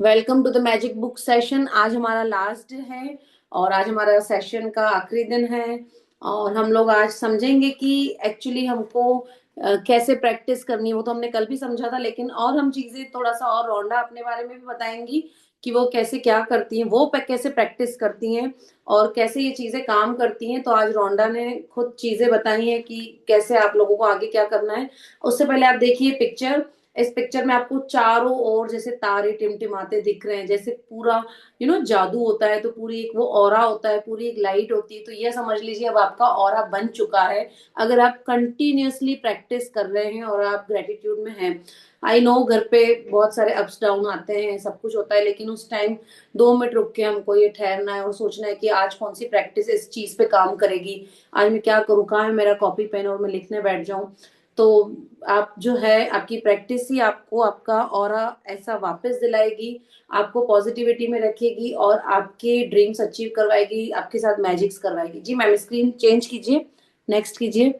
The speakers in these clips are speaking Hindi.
Welcome to the magic book session. आज हमारा लास्ट है और आज हमारा सेशन का आखिरी दिन है। और हम लोग आज समझेंगे कि एक्चुअली हमको कैसे प्रैक्टिस करनी है। वो तो हमने कल भी समझा था, लेकिन और हम चीजें थोड़ा सा और रोंडा अपने बारे में भी बताएंगी कि वो कैसे क्या करती हैं, वो कैसे प्रैक्टिस करती हैं और कैसे ये चीजें काम करती हैं। तो आज रोंडा ने खुद चीजें बताई हैं कि कैसे आप लोगों को आगे क्या करना है। उससे पहले आप देखिए पिक्चर। इस पिक्चर में आपको चारों ओर जैसे तारे टिमटिमाते दिख रहे हैं, जैसे पूरा जादू होता है। तो पूरी एक वो ऑरा होता है, पूरी एक लाइट होती है। तो ये समझ लीजिए अब आपका ऑरा बन चुका है अगर आप कंटिन्यूअसली प्रैक्टिस कर रहे हैं और आप ग्रेटिट्यूड में हैं। आई नो घर पे बहुत सारे अप्स डाउन आते हैं, सब कुछ होता है, लेकिन उस टाइम 2 मिनट रुक के हमको ये ठहरना है और सोचना है कि आज कौन सी प्रैक्टिस इस चीज पे काम करेगी। आज मैं क्या करूँ, कहाँ है मेरा कॉपी पेन और मैं लिखने बैठ जाऊं। तो आप जो है आपकी प्रैक्टिस ही आपको आपका ऑरा ऐसा वापस दिलाएगी, आपको पॉजिटिविटी में रखेगी और आपके ड्रीम्स अचीव करवाएगी, आपके साथ मैजिक्स करवाएगी। जी मैम, स्क्रीन चेंज कीजिए, नेक्स्ट कीजिए।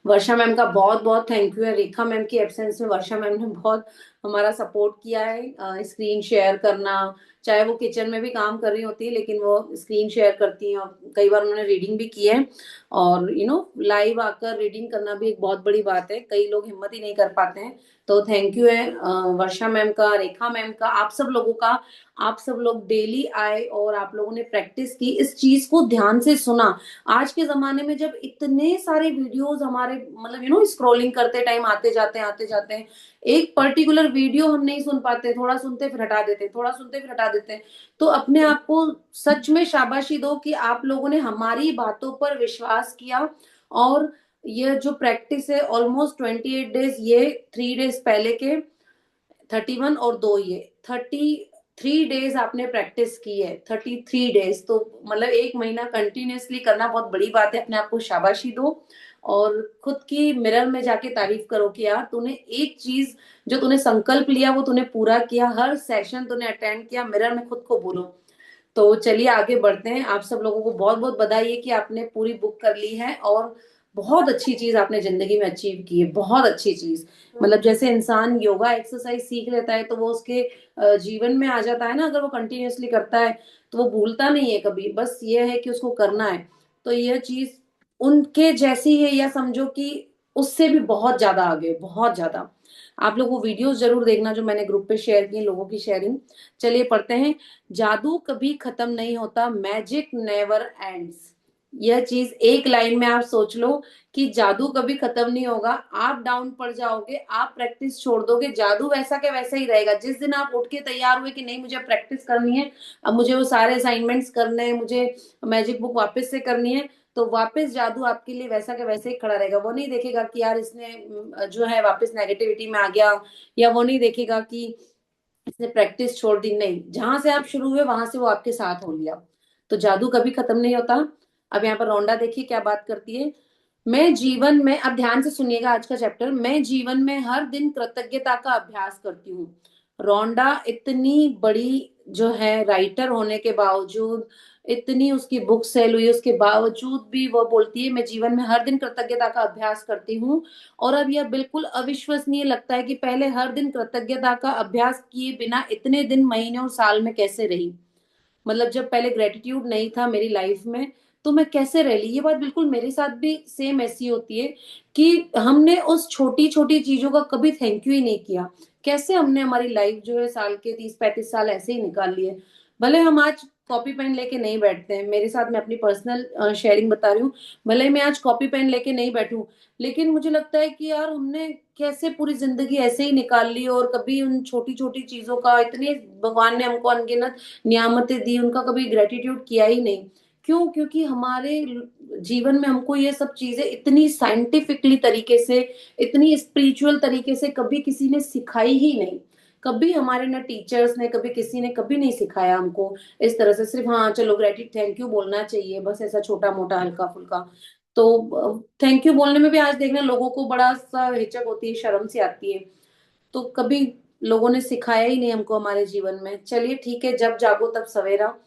वर्षा मैम का बहुत बहुत थैंक यू है। रेखा मैम की एब्सेंस में वर्षा मैम ने बहुत हमारा सपोर्ट किया है। स्क्रीन शेयर करना, चाहे वो किचन में भी काम कर रही होती है लेकिन वो स्क्रीन शेयर करती हैं और कई बार उन्होंने रीडिंग भी की है। और लाइव आकर रीडिंग करना भी एक बहुत बड़ी बात है, कई लोग हिम्मत ही नहीं कर पाते हैं। तो थैंक यू है वर्षा मैम का, रेखा मैम का, आप सब लोगों का। आप सब लोग डेली आए और आप लोगों ने प्रैक्टिस की, इस चीज को ध्यान से सुना। आज के जमाने में जब इतने सारे वीडियोस हमारे मतलब स्क्रॉलिंग करते टाइम आते जाते हैं, एक पर्टिकुलर वीडियो हम नहीं सुन पाते, थोड़ा सुनते फिर हटा देते हैं, थोड़ा सुनते फिर हटा देते हैं। तो अपने आप को सच में शाबाशी दो कि आप लोगों ने हमारी बातों पर विश्वास किया। और ये जो प्रैक्टिस है ऑलमोस्ट 28 डेज, ये 3 डेज पहले के 31 और 2 ये 33 डेज आपने प्रैक्टिस की है। 33 डेज तो मतलब 1 महीना कंटिन्यूअसली करना बहुत बड़ी बात है। अपने आप को शाबाशी दो और खुद की मिरर में जाके तारीफ करो कि यार तूने एक चीज जो तूने संकल्प लिया वो तूने पूरा किया, हर सेशन तूने अटेंड किया। मिरर में खुद को बोलो। तो चलिए आगे बढ़ते हैं। आप सब लोगों को बहुत बहुत बधाई है कि आपने पूरी बुक कर ली है और बहुत अच्छी चीज आपने जिंदगी में अचीव की है, बहुत अच्छी चीज। मतलब जैसे इंसान योगा एक्सरसाइज सीख लेता है तो वो उसके जीवन में आ जाता है ना, अगर वो कंटिन्यूअसली करता है तो वो भूलता नहीं है कभी, बस ये है कि उसको करना है। तो यह चीज उनके जैसी है, या समझो कि उससे भी बहुत ज्यादा आगे, बहुत ज्यादा। आप लोग वो वीडियोस जरूर देखना जो मैंने ग्रुप पे शेयर की, लोगों की शेयरिंग। चलिए पढ़ते हैं। जादू कभी खत्म नहीं होता, मैजिक नेवर एंड्स। यह चीज एक लाइन में आप सोच लो कि जादू कभी खत्म नहीं होगा। आप डाउन पड़ जाओगे, आप प्रैक्टिस छोड़ दोगे, जादू वैसा के वैसा ही रहेगा। जिस दिन आप उठ के तैयार हुए कि नहीं मुझे प्रैक्टिस करनी है, अब मुझे वो सारे असाइनमेंट्स करने हैं, मुझे मैजिक बुक वापस से करनी है, तो वापस जादू आपके लिए वैसा के वैसे ही खड़ा रहेगा। वो नहीं देखेगा कि यार इसने जो है वापस नेगेटिविटी में आ गया, या वो नहीं देखेगा कि इसने प्रैक्टिस छोड़ दी। नहीं, जहां से आप शुरू हुए वहां से वो आपके साथ हो लिया। तो जादू कभी खत्म नहीं होता। अब यहाँ पर रौंडा देखिए क्या बात करती है। मैं जीवन में, अब ध्यान से सुनिएगा आज का चैप्टर, मैं जीवन में हर दिन कृतज्ञता का अभ्यास करती हूँ। रोंडा इतनी बड़ी जो है राइटर होने के बावजूद, इतनी उसकी बुक सेल हुई उसके बावजूद भी वो बोलती है मैं जीवन में हर दिन कृतज्ञता का अभ्यास करती हूँ। और अब यह बिल्कुल अविश्वसनीय लगता है कि पहले हर दिन कृतज्ञता का अभ्यास किए बिना इतने दिन, महीने और साल में कैसे रही। मतलब जब पहले ग्रेटिट्यूड नहीं था मेरी लाइफ में तो मैं कैसे रह ली। ये बात बिल्कुल मेरे साथ भी सेम ऐसी होती है कि हमने उस छोटी छोटी चीजों का कभी थैंक यू ही नहीं किया। कैसे हमने हमारी लाइफ जो है साल के 30-35 साल ऐसे ही निकाल लिए। भले हम आज कॉपी पेन लेके नहीं बैठते हैं, मेरे साथ मैं अपनी पर्सनल शेयरिंग बता रही हूँ। भले मैं आज कॉपी पेन लेके नहीं बैठूं, लेकिन मुझे लगता है कि यार हमने कैसे पूरी जिंदगी ऐसे ही निकाल ली और कभी उन छोटी छोटी चीजों का, इतने भगवान ने हमको अनगिनत नियामतें दी, उनका कभी ग्रेटिट्यूड किया ही नहीं। क्यों? क्योंकि हमारे जीवन में हमको ये सब चीजें इतनी साइंटिफिकली तरीके से, इतनी स्पिरिचुअल तरीके से कभी किसी ने सिखाई ही नहीं। कभी हमारे ना टीचर्स ने, कभी किसी ने कभी नहीं सिखाया हमको इस तरह से। सिर्फ हाँ चलो ग्रेटिट्यूड थैंक यू बोलना चाहिए, बस ऐसा छोटा मोटा हल्का फुल्का। तो थैंक यू बोलने में भी आज देखना लोगों को बड़ा सा हिचक होती है, शर्म सी आती है। तो कभी लोगों ने सिखाया ही नहीं हमको हमारे जीवन में। चलिए ठीक है, जब जागो तब सवेरा।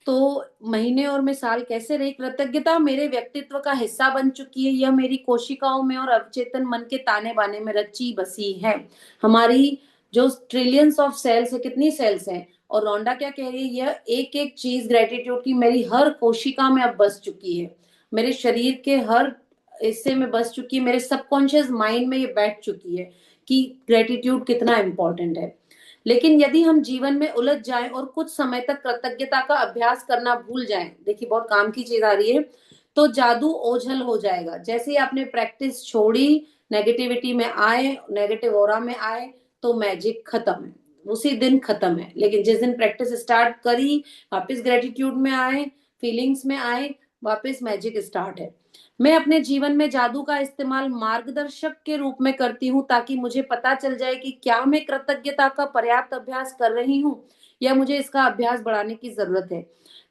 तो महीने और मैं साल कैसे रही। कृतज्ञता मेरे व्यक्तित्व का हिस्सा बन चुकी है, यह मेरी कोशिकाओं में और अवचेतन मन के ताने बाने में रची बसी है। हमारी जो ट्रिलियंस ऑफ सेल्स है, कितनी सेल्स हैं, और रोंडा क्या कह रही है, यह एक एक चीज ग्रेटिट्यूड की मेरी हर कोशिका में अब बस चुकी है, मेरे शरीर के हर हिस्से में बस चुकी है, मेरे सबकॉन्शियस माइंड में ये बैठ चुकी है कि ग्रेटिट्यूड कितना इंपॉर्टेंट है। लेकिन यदि हम जीवन में उलझ जाएं और कुछ समय तक कृतज्ञता का अभ्यास करना भूल जाएं, देखिए बहुत काम की चीज आ रही है, तो जादू ओझल हो जाएगा। जैसे ही आपने प्रैक्टिस छोड़ी, नेगेटिविटी में आए, नेगेटिव ऑरा में आए, तो मैजिक खत्म है, उसी दिन खत्म है। लेकिन जिस दिन प्रैक्टिस स्टार्ट करी, वापस ग्रेटिट्यूड में आए, फीलिंग्स में आए, वापस मैजिक स्टार्ट है। मैं अपने जीवन में जादू का इस्तेमाल मार्गदर्शक के रूप में करती हूँ, ताकि मुझे पता चल जाए कि क्या मैं कृतज्ञता का पर्याप्त अभ्यास कर रही हूँ या मुझे इसका अभ्यास बढ़ाने की जरूरत है।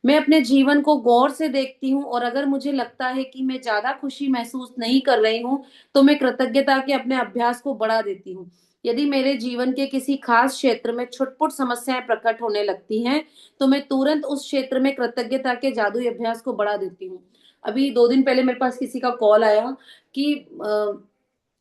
मैं अपने जीवन को गौर से देखती हूँ, और अगर मुझे लगता है कि मैं ज्यादा खुशी महसूस नहीं कर रही हूँ, तो मैं कृतज्ञता के अपने अभ्यास को बढ़ा देती हूँ। यदि मेरे जीवन के किसी खास क्षेत्र में छुटपुट समस्याएं प्रकट होने लगती हैं, तो मैं तुरंत उस क्षेत्र में कृतज्ञता के जादुई अभ्यास को बढ़ा देती हूँ। अभी 2 दिन पहले मेरे पास किसी का कॉल आया कि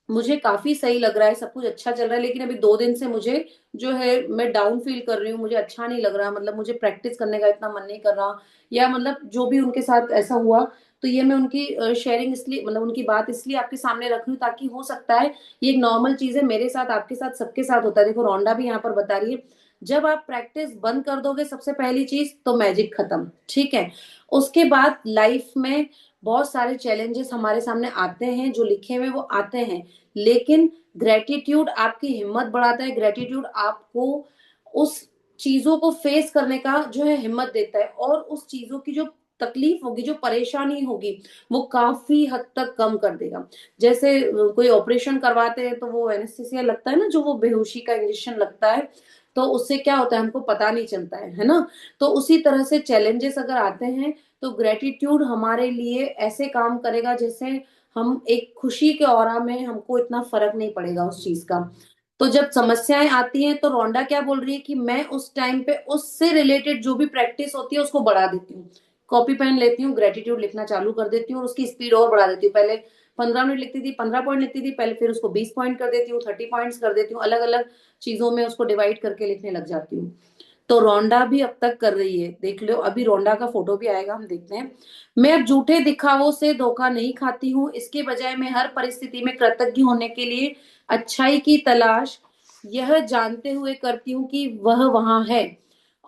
मुझे काफी सही लग रहा है, सब कुछ अच्छा चल रहा है, लेकिन अभी 2 दिन से मुझे जो है, मैं डाउन फील कर रही हूँ, मुझे अच्छा नहीं लग रहा, मतलब मुझे प्रैक्टिस करने का इतना मन नहीं कर रहा, या मतलब जो भी उनके साथ ऐसा हुआ। तो ये मैं उनकी शेयरिंग इसलिए, मतलब उनकी बात इसलिए आपके सामने रख रही हूँ, ताकि हो सकता है ये एक नॉर्मल चीज है, मेरे साथ, आपके साथ, सबके साथ होता है। देखो रोंडा भी यहाँ पर बता रही है, जब आप प्रैक्टिस बंद कर दोगे सबसे पहली चीज, तो मैजिक खत्म, ठीक है। उसके बाद लाइफ में बहुत सारे चैलेंजेस हमारे सामने आते हैं, जो लिखे हुए वो आते हैं, लेकिन ग्रेटिट्यूड आपकी हिम्मत बढ़ाता है, ग्रेटिट्यूड आपको उस चीजों को फेस करने का जो है हिम्मत देता है, और उस चीजों की जो तकलीफ होगी, जो परेशानी होगी, वो काफी हद तक कम कर देगा। जैसे कोई ऑपरेशन करवाते हैं तो वो एनेस्थीसिया लगता है ना, जो वो बेहोशी का इंजेक्शन लगता है, तो उससे क्या होता है हमको पता नहीं चलता है ना। तो उसी तरह से चैलेंजेस अगर आते हैं, तो ग्रेटिट्यूड हमारे लिए ऐसे काम करेगा जैसे हम एक खुशी के ऑरा में, हमको इतना फर्क नहीं पड़ेगा उस चीज का। तो जब समस्याएं आती हैं, तो रोंडा क्या बोल रही है कि मैं उस टाइम पे उससे रिलेटेड जो भी प्रैक्टिस होती है उसको बढ़ा देती हूँ, कॉपी पेन लेती हूँ, ग्रेटिट्यूड लिखना चालू कर देती हूँ, और उसकी स्पीड और बढ़ा देती हूँ। पहले 15 मिनट लिखती थी, 15 पॉइंट लिखती थी पहले, फिर उसको 20 पॉइंट कर देती हूँ, 30 पॉइंट्स कर देती हूँ, अलग अलग चीजों में उसको डिवाइड करके लिखने लग जाती हूँ। तो रोंडा भी अब तक कर रही है, देख लो, अभी रोंडा का फोटो भी आएगा, हम देखते हैं। मैं अब झूठे दिखावों से धोखा नहीं खाती हूँ, इसके बजाय मैं हर परिस्थिति में कृतज्ञ होने के लिए अच्छाई की तलाश यह जानते हुए करती हूँ कि वह वहां है,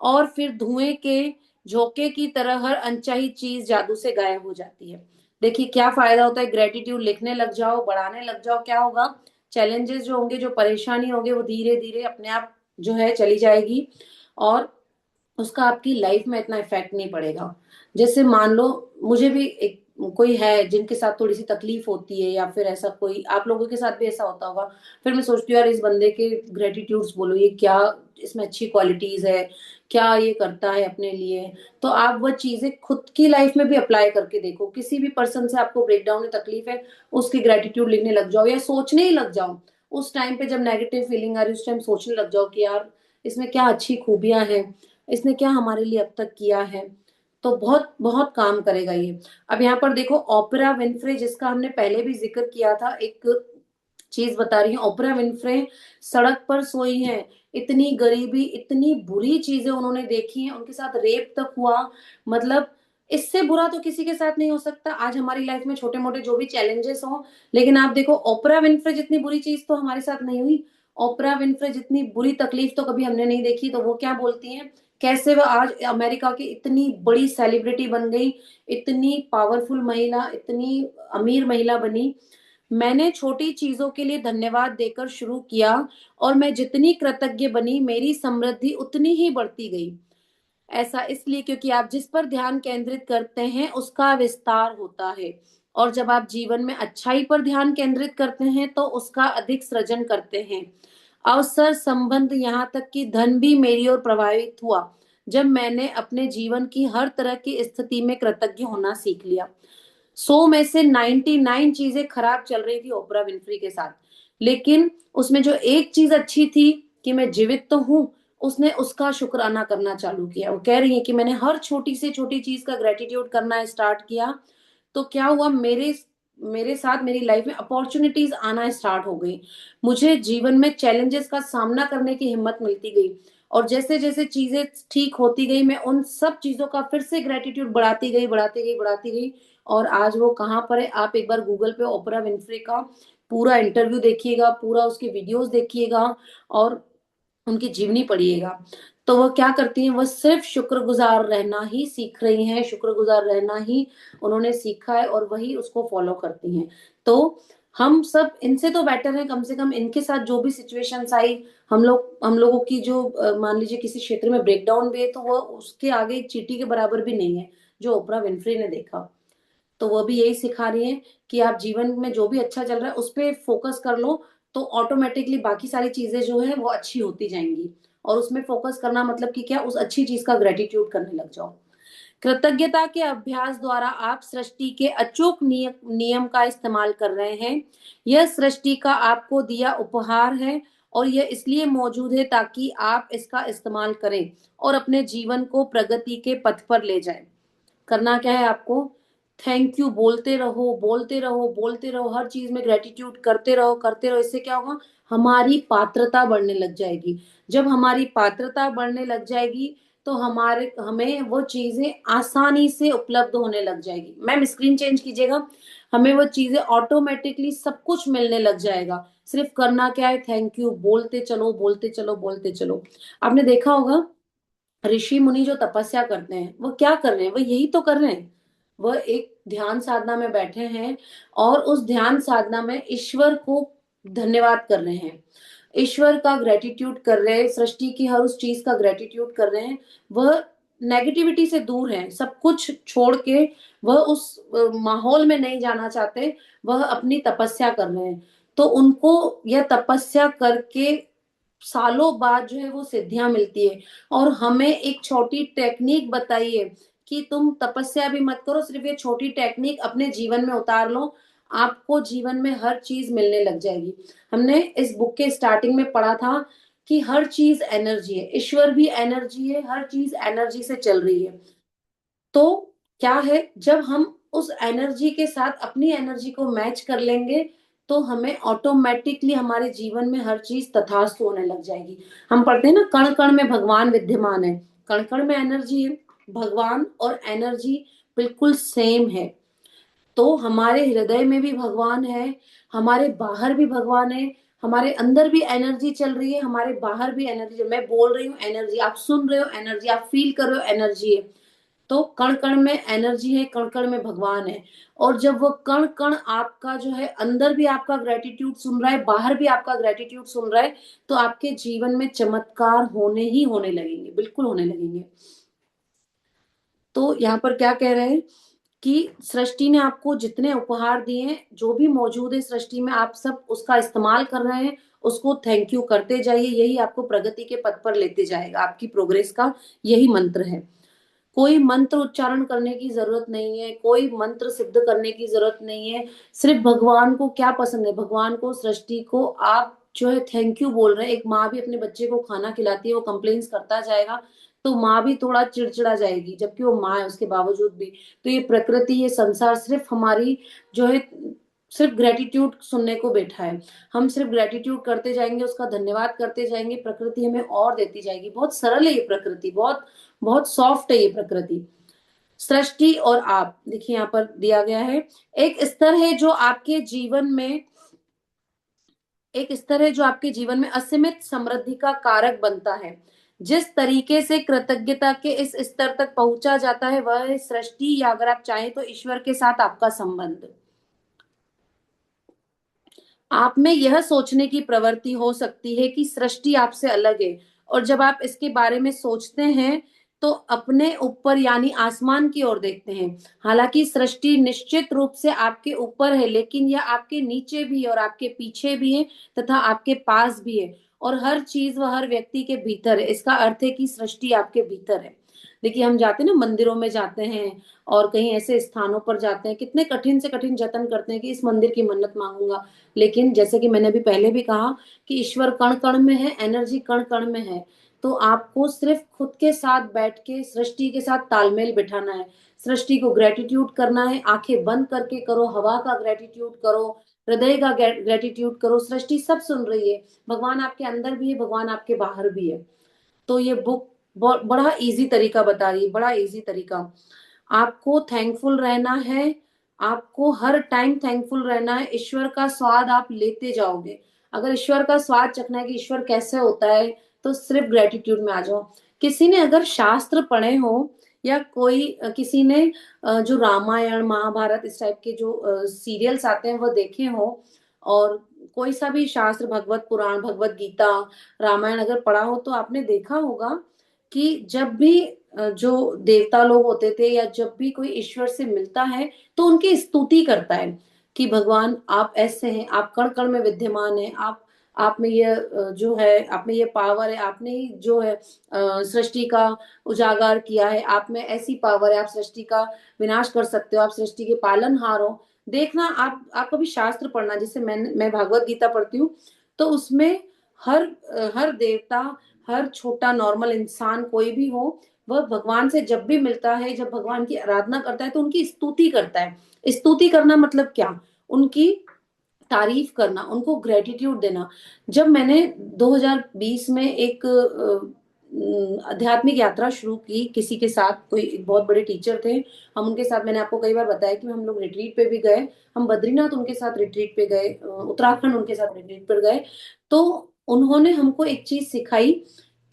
और फिर धुएं के झोंके की तरह हर अनचाही चीज जादू से गायब हो जाती है। देखिए क्या फायदा होता है, ग्रेटिट्यूड लिखने लग जाओ, बढ़ाने लग जाओ, क्या होगा, चैलेंजेस जो होंगे, जो परेशानी होगी, वो धीरे धीरे अपने आप जो है चली जाएगी, और उसका आपकी लाइफ में इतना इफेक्ट नहीं पड़ेगा। जैसे मान लो, मुझे भी एक कोई है जिनके साथ थोड़ी सी तकलीफ होती है, या फिर ऐसा कोई आप लोगों के साथ भी ऐसा होता होगा, फिर मैं सोचती हूँ यार इस बंदे के ग्रेटिट्यूड्स बोलो, ये क्या इसमें अच्छी क्वालिटीज है, क्या ये करता है अपने लिए। तो आप वो चीजें खुद की लाइफ में भी अप्लाई करके देखो, किसी भी पर्सन से आपको ब्रेकडाउन में तकलीफ है, उसकी ग्रेटिट्यूड लिखने लग जाओ, या सोचने ही लग जाओ। उस टाइम पे जब नेगेटिव फीलिंग आ रही है, उस टाइम सोचने लग जाओ कि यार इसमें क्या अच्छी खूबियां हैं, इसने क्या हमारे लिए अब तक किया है। तो बहुत बहुत काम करेगा ये। अब यहाँ पर देखो, ओपरा विनफ्रे, जिसका हमने पहले भी जिक्र किया था, एक चीज बता रही हूँ। ओपरा विनफ्रे सड़क पर सोई हैं, इतनी गरीबी, इतनी बुरी चीजें उन्होंने देखी हैं, उनके साथ रेप तक हुआ, मतलब इससे बुरा तो किसी के साथ नहीं हो सकता। आज हमारी लाइफ में छोटे मोटे जो भी चैलेंजेस हो, लेकिन आप देखो ओपरा विनफ्रे जितनी बुरी चीज तो हमारे साथ नहीं हुई, ओपरा विनफ्रे जितनी बुरी तकलीफ तो कभी हमने नहीं देखी। तो वो क्या बोलती हैं, कैसे वह आज अमेरिका की इतनी बड़ी सेलिब्रिटी बन गई, इतनी पावरफुल महिला, इतनी अमीर महिला बनी। मैंने छोटी चीजों के लिए धन्यवाद देकर शुरू किया, और मैं जितनी कृतज्ञ बनी, मेरी समृद्धि उतनी ही बढ़ती गई। ऐसा इसलिए क्योंकि आप जिस पर ध्यान केंद्रित करते हैं उसका विस्तार होता है, और जब आप जीवन में अच्छाई पर ध्यान केंद्रित करते हैं तो उसका अधिक सृजन करते हैं। अवसर, संबंध, यहाँ तक कि धन भी मेरी ओर प्रभावित हुआ, जब मैंने अपने जीवन की हर तरह की स्थिति में कृतज्ञ होना सीख लिया। 100 में से 99 चीजें खराब चल रही थी ओपरा विनफ्री के साथ, लेकिन उसमें जो एक चीज अच्छी थी कि मैं जीवित तो हूं, उसने उसका शुक्राना करना चालू किया। वो कह रही है कि मैंने हर छोटी से छोटी चीज का ग्रेटिट्यूड करना स्टार्ट किया, तो क्या हुआ, मेरे मेरे साथ मेरी लाइफ में अपॉर्चुनिटीज आना स्टार्ट हो गई। मुझे जीवन में चैलेंजेस का सामना करने की हिम्मत मिलती गई। और जैसे जैसे चीजें ठीक होती गई, मैं उन सब चीजों का फिर से ग्रेटिट्यूड बढ़ाती गई, बढ़ाती गई, बढ़ाती गई। और आज वो कहाँ पर है, आप एक बार गूगल पे ओपरा विनफ्रे का पूरा इंटरव्यू देखिएगा, पूरा उसके वीडियोस देखिएगा और उनकी जीवनी पढ़िएगा। तो वो क्या करती हैं, वो सिर्फ शुक्रगुजार रहना ही सीख रही हैं, शुक्रगुजार रहना ही उन्होंने सीखा है और वही उसको फॉलो करती हैं। तो हम सब इनसे तो बेटर हैं, कम से कम इनके साथ जो भी सिचुएशंस आई, हम लोगों की जो मान लीजिए किसी क्षेत्र में ब्रेकडाउन भी है, तो वो उसके आगे एक चींटी के बराबर भी नहीं है जो ओपरा विनफ्रे ने देखा। तो वो भी यही सिखा रही है कि आप जीवन में जो भी अच्छा चल रहा है उस पर फोकस कर लो, तो ऑटोमेटिकली बाकी सारी चीजें जो है वो अच्छी होती जाएंगी। और उसमें फोकस करना मतलब कि क्या, उस अच्छी चीज का ग्रेटिट्यूड करने लग जाओ। कृतज्ञता के अभ्यास द्वारा आप सृष्टि के अचूक नियम का इस्तेमाल कर रहे हैं। यह सृष्टि का आपको दिया उपहार है और यह इसलिए मौजूद है ताकि आप इसका इस्तेमाल करें और अपने जीवन को प्रगति के पथ पर ले जाएं। करना क्या है आपको, थैंक यू बोलते रहो, बोलते रहो, बोलते रहो, हर चीज में ग्रेटिट्यूड करते रहो, करते रहो। इससे क्या होगा, हमारी पात्रता बढ़ने लग जाएगी। जब हमारी पात्रता बढ़ने लग जाएगी तो हमारे हमें वो चीजें आसानी से उपलब्ध होने लग जाएगी। मैम स्क्रीन चेंज कीजिएगा। हमें वो चीजें ऑटोमेटिकली सब कुछ मिलने लग जाएगा। सिर्फ करना क्या है, थैंक यू बोलते चलो, बोलते चलो, बोलते चलो। आपने देखा होगा ऋषि मुनि जो तपस्या करते हैं वो क्या कर रहे हैं, वो यही तो कर रहे हैं। वह एक ध्यान साधना में बैठे हैं और उस ध्यान साधना में ईश्वर को धन्यवाद कर रहे हैं, ईश्वर का ग्रेटिट्यूड कर रहे हैं, सृष्टि की हर उस चीज का ग्रेटिट्यूड कर रहे हैं। वह नेगेटिविटी से दूर है, सब कुछ छोड़ के वह उस माहौल में नहीं जाना चाहते, वह अपनी तपस्या कर रहे हैं। तो उनको यह तपस्या करके सालों बाद जो है वो सिद्धियां मिलती है। और हमें एक छोटी टेक्निक बताइए कि तुम तपस्या भी मत करो, सिर्फ ये छोटी टेक्निक अपने जीवन में उतार लो, आपको जीवन में हर चीज मिलने लग जाएगी। हमने इस बुक के स्टार्टिंग में पढ़ा था कि हर चीज एनर्जी है, ईश्वर भी एनर्जी है, हर चीज एनर्जी से चल रही है। तो क्या है, जब हम उस एनर्जी के साथ अपनी एनर्जी को मैच कर लेंगे तो हमें ऑटोमेटिकली हमारे जीवन में हर चीज तथास्तु होने लग जाएगी। हम पढ़ते हैं ना, कण कण में भगवान विद्यमान है। कण कण में एनर्जी है, भगवान और एनर्जी बिल्कुल सेम है। तो हमारे हृदय में भी भगवान है, हमारे बाहर भी भगवान है, हमारे अंदर भी एनर्जी चल रही है, हमारे बाहर भी एनर्जी, मैं बोल रही हूँ एनर्जी, आप सुन रहे हो एनर्जी, आप फील कर रहे हो एनर्जी है। तो कण कण में एनर्जी है, कण कण में भगवान है। और जब वो कण कण आपका जो है अंदर भी आपका ग्रेटिट्यूड सुन रहा है, बाहर भी आपका ग्रेटिट्यूड सुन रहा है, तो आपके जीवन में चमत्कार होने ही होने लगेंगे, बिल्कुल होने लगेंगे। तो यहाँ पर क्या कह रहे हैं कि सृष्टि ने आपको जितने उपहार दिए हैं, जो भी मौजूद है सृष्टि में, आप सब उसका इस्तेमाल कर रहे हैं, उसको थैंक यू करते जाइए। यही आपको प्रगति के पथ पर लेते जाएगा, आपकी प्रोग्रेस का यही मंत्र है। कोई मंत्र उच्चारण करने की जरूरत नहीं है, कोई मंत्र सिद्ध करने की जरूरत नहीं है। सिर्फ भगवान को क्या पसंद है, भगवान को, सृष्टि को आप जो है थैंक यू बोल रहे हैं। एक माँ भी अपने बच्चे को खाना खिलाती है, वो कंप्लेन्स करता जाएगा तो माँ भी थोड़ा चिड़चिड़ा जाएगी, जबकि वो माँ है उसके बावजूद भी। तो ये प्रकृति, ये संसार सिर्फ हमारी जो है सिर्फ ग्रेटिट्यूड सुनने को बैठा है। हम सिर्फ ग्रेटिट्यूड करते जाएंगे, उसका धन्यवाद करते जाएंगे, प्रकृति हमें और देती जाएगी। बहुत सरल है ये प्रकृति, बहुत बहुत सॉफ्ट है ये प्रकृति। सृष्टि और आप देखिए यहाँ पर दिया गया है, एक स्तर है जो आपके जीवन में एक स्तर है जो आपके जीवन में असीमित समृद्धि का कारक बनता है। जिस तरीके से कृतज्ञता के इस स्तर तक पहुंचा जाता है वह है सृष्टि, या अगर आप चाहें तो ईश्वर के साथ आपका संबंध। आप में यह सोचने की प्रवृत्ति हो सकती है कि सृष्टि आपसे अलग है, और जब आप इसके बारे में सोचते हैं तो अपने ऊपर यानी आसमान की ओर देखते हैं। हालांकि सृष्टि निश्चित रूप से आपके ऊपर है, लेकिन यह आपके नीचे भी है और आपके पीछे भी है तथा आपके पास भी है, और हर चीज व हर व्यक्ति के भीतर है। इसका अर्थ है कि सृष्टि आपके भीतर है। देखिए हम जाते हैं ना, मंदिरों में जाते हैं और कहीं ऐसे स्थानों पर जाते हैं, कितने कठिन से कठिन जतन करते हैं कि इस मंदिर की मन्नत मांगूंगा। लेकिन जैसे कि मैंने अभी पहले भी कहा कि ईश्वर कण कण में है, एनर्जी कण कण में है। तो आपको सिर्फ खुद के साथ बैठ के सृष्टि के साथ तालमेल बिठाना है, सृष्टि को ग्रेटिट्यूड करना है, आंखें बंद करके करो, हवा का ग्रेटिट्यूड करो, हृदय का ग्रेटिट्यूड करो। सृष्टि सब सुन रही है, भगवान आपके अंदर भी है, भगवान आपके बाहर भी है। तो ये बुक बड़ा इजी तरीका बता रही है, बड़ा इजी तरीका। आपको थैंकफुल रहना है, आपको हर टाइम थैंकफुल रहना है। ईश्वर का स्वाद आप लेते जाओगे। अगर ईश्वर का स्वाद चखना है कि ईश्वर कैसे होता है, तो सिर्फ ग्रेटिट्यूड में आ जाओ। किसी ने अगर शास्त्र पढ़े हो, या कोई किसी ने जो रामायण महाभारत इस टाइप के जो सीरियल्स आते हैं वो देखे हो, और कोई सा भी शास्त्र, भगवत पुराण, भगवत गीता, रामायण अगर पढ़ा हो, तो आपने देखा होगा कि जब भी जो देवता लोग होते थे, या जब भी कोई ईश्वर से मिलता है, तो उनकी स्तुति करता है कि भगवान आप ऐसे हैं, आप कण कण में विद्यमान हैं, आप में ये जो है, आप में ये पावर है, आपने ही जो है सृष्टि का उजागर किया है, आप में ऐसी पावर है, आप सृष्टि का विनाश कर सकते हो, आप सृष्टि के पालनहार हो। देखना, आप कभी शास्त्र पढ़ना, जैसे मैं भागवत गीता पढ़ती हूँ, तो उसमें हर हर देवता, हर छोटा नॉर्मल इंसान कोई भी हो, वह भगवान से जब भी मिलता है, जब भगवान की आराधना करता है, तो उनकी स्तुति करता है। स्तुति करना मतलब क्या? उनकी तारीफ करना, उनको ग्रेटिट्यूड देना। जब मैंने 2020 में एक आध्यात्मिक यात्रा शुरू की किसी के साथ, कोई एक बहुत बड़े टीचर थे, हम उनके साथ, मैंने आपको कई बार बताया कि हम लोग रिट्रीट पे भी गए, हम बद्रीनाथ उनके साथ रिट्रीट पे गए, उत्तराखंड उनके साथ रिट्रीट पर गए। तो उन्होंने हमको एक चीज सिखाई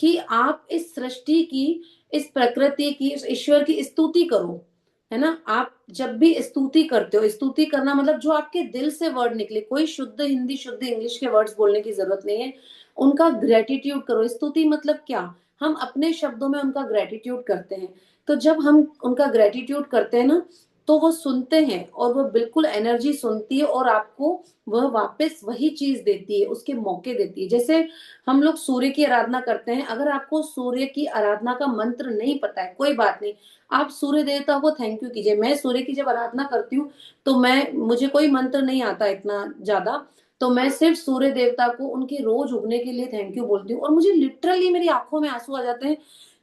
कि आप इस सृष्टि की, इस प्रकृति की, इस ईश्वर की स्तुति करो, है ना। आप जब भी स्तुति करते हो, स्तुति करना मतलब जो आपके दिल से वर्ड निकले, कोई शुद्ध हिंदी शुद्ध इंग्लिश के वर्ड्स बोलने की जरूरत नहीं है, उनका ग्रेटिट्यूड करो। स्तुति मतलब क्या? हम अपने शब्दों में उनका ग्रेटिट्यूड करते हैं। तो जब हम उनका ग्रेटिट्यूड करते हैं ना, तो वो सुनते हैं, और वो बिल्कुल एनर्जी सुनती है, और आपको वह वापस वही चीज देती है, उसके मौके देती है। जैसे हम लोग सूर्य की आराधना करते हैं, अगर आपको सूर्य की आराधना का मंत्र नहीं पता है, कोई बात नहीं, आप सूर्य देवता को थैंक यू कीजिए। मैं सूर्य की जब आराधना करती हूँ, तो मुझे कोई मंत्र नहीं आता इतना ज्यादा, तो मैं सिर्फ सूर्य देवता को उनके रोज उगने के लिए थैंक यू बोलती हूँ, और मुझे लिटरली मेरी आंखों में आंसू आ जाते हैं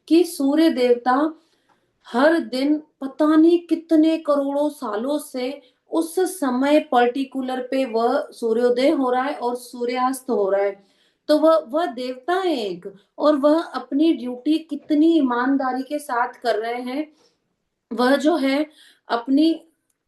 कि सूर्य देवता हर दिन पता नहीं कितने करोड़ों सालों से उस समय पर्टिकुलर पे वह सूर्योदय हो रहा है और सूर्यास्त हो रहा है। तो वह देवता है एक, और वह अपनी ड्यूटी कितनी ईमानदारी के साथ कर रहे हैं। वह जो है अपनी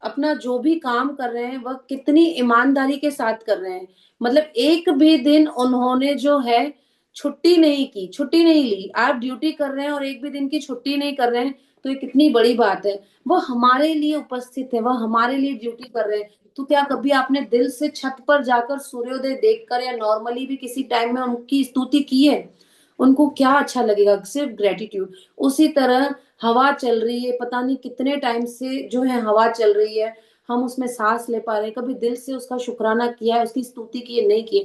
अपना जो भी काम कर रहे हैं, वह कितनी ईमानदारी के साथ कर रहे हैं। मतलब एक भी दिन उन्होंने जो है छुट्टी नहीं की, छुट्टी नहीं ली। आप ड्यूटी कर रहे हैं और एक भी दिन की छुट्टी नहीं कर रहे हैं, तो ये कितनी बड़ी बात है। वो हमारे लिए उपस्थित है, वह हमारे लिए ड्यूटी कर रहे हैं। तो क्या कभी आपने दिल से छत पर जाकर सूर्योदय देखकर, या नॉर्मली भी किसी टाइम में उनकी स्तुति की है? उनको क्या अच्छा लगेगा? सिर्फ ग्रेटिट्यूड। उसी तरह हवा चल रही है, पता नहीं कितने टाइम से जो है हवा चल रही है, हम उसमें सांस ले पा रहे हैं, कभी दिल से उसका शुक्राना किया है, उसकी स्तुति की है, नहीं की?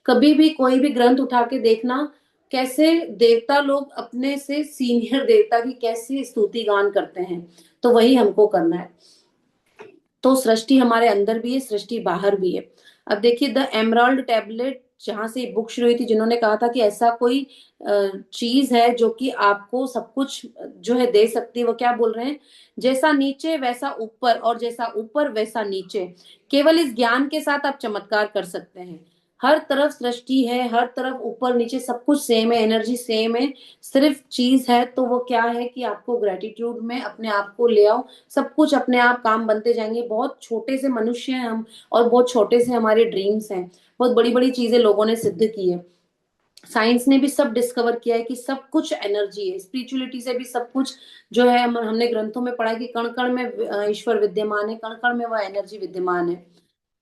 कभी भी कोई भी ग्रंथ उठा के देखना, कैसे देवता लोग अपने से सीनियर देवता की कैसे स्तुति गान करते हैं। तो वही हमको करना है। तो सृष्टि हमारे अंदर भी है, सृष्टि बाहर भी है। अब देखिए, द एमराल्ड टैबलेट, जहां से बुक शुरू हुई थी, जिन्होंने कहा था कि ऐसा कोई चीज है जो कि आपको सब कुछ जो है दे सकती है, वो क्या बोल रहे हैं? जैसा नीचे वैसा ऊपर, और जैसा ऊपर वैसा नीचे। केवल इस ज्ञान के साथ आप चमत्कार कर सकते हैं। हर तरफ सृष्टि है, हर तरफ ऊपर नीचे सब कुछ सेम है, एनर्जी सेम है। सिर्फ चीज है तो वो क्या है कि आपको ग्रेटिट्यूड में अपने आप को ले आओ, सब कुछ अपने आप काम बनते जाएंगे। बहुत छोटे से मनुष्य हैं हम, और बहुत छोटे से हमारे ड्रीम्स हैं। बहुत बड़ी बड़ी चीजें लोगों ने सिद्ध की है। साइंस ने भी सब डिस्कवर किया है कि सब कुछ एनर्जी है। स्पिरिचुअलिटी से भी सब कुछ जो है, हमने ग्रंथों में पढ़ा है कि कण कण में ईश्वर विद्यमान है, कण कण में वह एनर्जी विद्यमान है।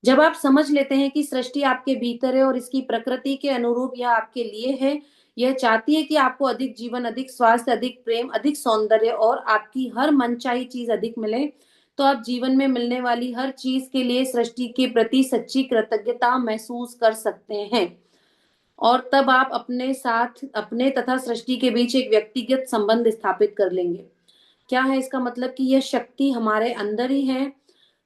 जब आप समझ लेते हैं कि सृष्टि आपके भीतर है, और इसकी प्रकृति के अनुरूप यह आपके लिए है, यह चाहती है कि आपको अधिक जीवन, अधिक स्वास्थ्य, अधिक प्रेम, अधिक सौंदर्य, और आपकी हर मनचाही चीज अधिक मिले, तो आप जीवन में मिलने वाली हर चीज के लिए सृष्टि के प्रति सच्ची कृतज्ञता महसूस कर सकते हैं। और तब आप अपने साथ, अपने तथा सृष्टि के बीच एक व्यक्तिगत संबंध स्थापित कर लेंगे। क्या है इसका मतलब? कि यह शक्ति हमारे अंदर ही है,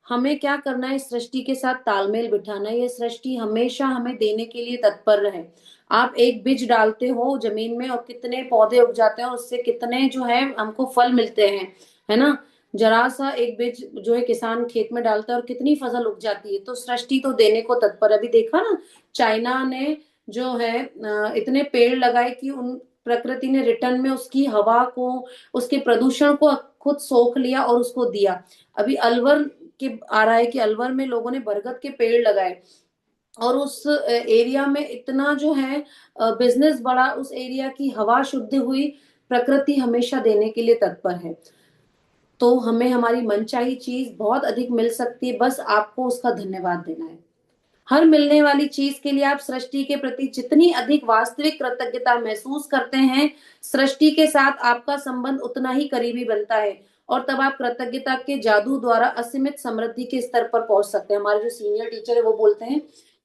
हमें क्या करना है, सृष्टि के साथ तालमेल बिठाना है। ये सृष्टि हमेशा हमें देने के लिए तत्पर है। आप एक बीज डालते हो जमीन में और कितने पौधे उग जाते हैं, और उससे कितने जो है हमको फल मिलते हैं, है ना। जरा सा एक बीज जो है किसान खेत में डालता है और कितनी फसल उग जाती है। तो सृष्टि तो देने को तत्पर है। अभी देखा ना, चाइना ने जो है इतने पेड़ लगाए कि उन प्रकृति ने रिटर्न में उसकी हवा को, उसके प्रदूषण को खुद सोख लिया और उसको दिया। अभी अलवर के आ रहा है कि अलवर में लोगों ने बरगद के पेड़ लगाए, और उस एरिया में इतना जो है बिजनेस बढ़ा, उस एरिया की हवा शुद्ध हुई। प्रकृति हमेशा देने के लिए तत्पर है। तो हमें हमारी मनचाही चीज बहुत अधिक मिल सकती है, बस आपको उसका धन्यवाद देना है। हर मिलने वाली चीज के लिए आप सृष्टि के प्रति जितनी अधिक वास्तविक कृतज्ञता महसूस करते हैं, सृष्टि के साथ आपका संबंध उतना ही करीबी बनता है। और तब आप कृतज्ञता के जादू द्वारा असीमित समृद्धि के स्तर पर पहुंच सकते हैं। हमारे जो सीनियर टीचर है वो बोलते हैं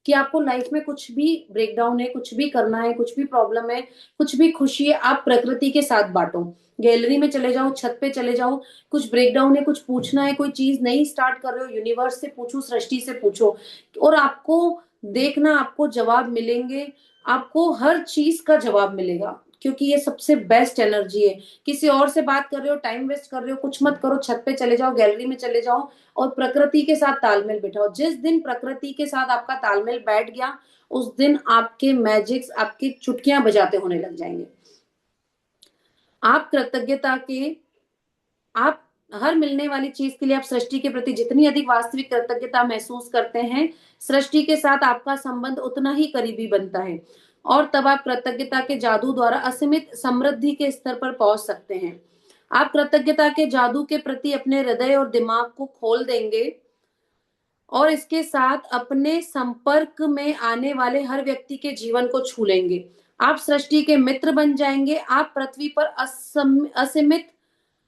कि आपको लाइफ में कुछ भी ब्रेकडाउन है, कुछ भी करना है, कुछ भी प्रॉब्लम है, कुछ भी खुशी है, आप प्रकृति के साथ बांटो। गैलरी में चले जाओ, छत पे चले जाओ, कुछ ब्रेकडाउन है, कुछ पूछना है, कोई चीज नई स्टार्ट कर रहे हो, यूनिवर्स से पूछो, सृष्टि से पूछो, और आपको देखना, आपको जवाब मिलेंगे। आपको हर चीज का जवाब मिलेगा, क्योंकि ये सबसे बेस्ट एनर्जी है। किसी और से बात कर रहे हो, टाइम वेस्ट कर रहे हो, कुछ मत करो, छत पे चले जाओ, गैलरी में चले जाओ और प्रकृति के साथ तालमेल बिठाओ। जिस दिन प्रकृति के साथ आपका तालमेल बैठ गया, उस दिन आपके मैजिक्स, आपकी चुटकियां बजाते होने लग जाएंगे। आप कृतज्ञता के, आप हर मिलने वाली चीज के लिए आप सृष्टि के प्रति जितनी अधिक वास्तविक कृतज्ञता महसूस करते हैं, सृष्टि के साथ आपका संबंध उतना ही करीबी बनता है। और तब आप कृतज्ञता के जादू द्वारा असीमित समृद्धि के स्तर पर पहुंच सकते हैं। आप कृतज्ञता के जादू के प्रति अपने हृदय और दिमाग को खोल देंगे, और इसके साथ अपने संपर्क में आने वाले हर व्यक्ति के जीवन को छू लेंगे। आप सृष्टि के मित्र बन जाएंगे। आप पृथ्वी पर असीमित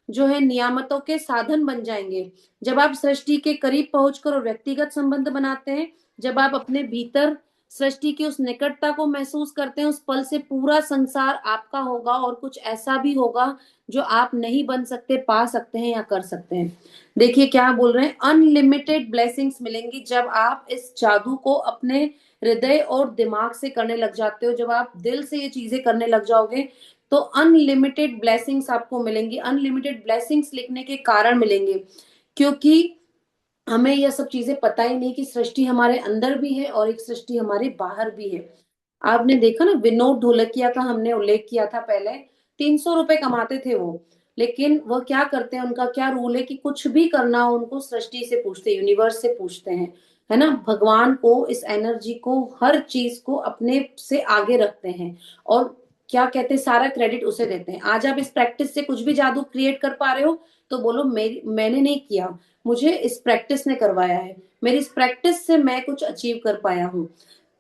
जो है नियामतों के साधन बन जाएंगे। जब आप सृष्टि के करीब पहुंचकर और व्यक्तिगत संबंध बनाते हैं, जब आप अपने भीतर सृष्टि की उस निकटता को महसूस करते हैं, उस पल से पूरा संसार आपका होगा, और कुछ ऐसा भी होगा जो आप नहीं बन सकते, पा सकते हैं या कर सकते हैं। देखिए क्या बोल रहे हैं, अनलिमिटेड ब्लेसिंग्स मिलेंगी जब आप इस जादू को अपने हृदय और दिमाग से करने लग जाते हो। जब आप दिल से ये चीजें करने लग जाओगे, तो अनलिमिटेड ब्लेसिंग्स आपको मिलेंगी। अनलिमिटेड ब्लेसिंग्स लिखने के कारण मिलेंगे, क्योंकि हमें यह सब चीजें पता ही नहीं कि सृष्टि हमारे अंदर भी है और एक सृष्टि हमारे बाहर भी है। आपने देखा ना, विनोद ढोलकिया का हमने उल्लेख किया था पहले। 300 रुपए कमाते थे वो, लेकिन वह क्या करते हैं, उनका क्या रूल है कि कुछ भी करना हो उनको सृष्टि से पूछते, यूनिवर्स से पूछते हैं, है ना। भगवान को, इस एनर्जी को, हर चीज को अपने से आगे रखते हैं, और क्या कहते हैं, सारा क्रेडिट उसे देते हैं। आज आप इस प्रैक्टिस से कुछ भी जादू क्रिएट कर पा रहे हो, तो बोलो मैंने नहीं किया, मुझे इस प्रैक्टिस ने करवाया है, मेरी इस प्रैक्टिस से मैं कुछ अचीव कर पाया हूँ।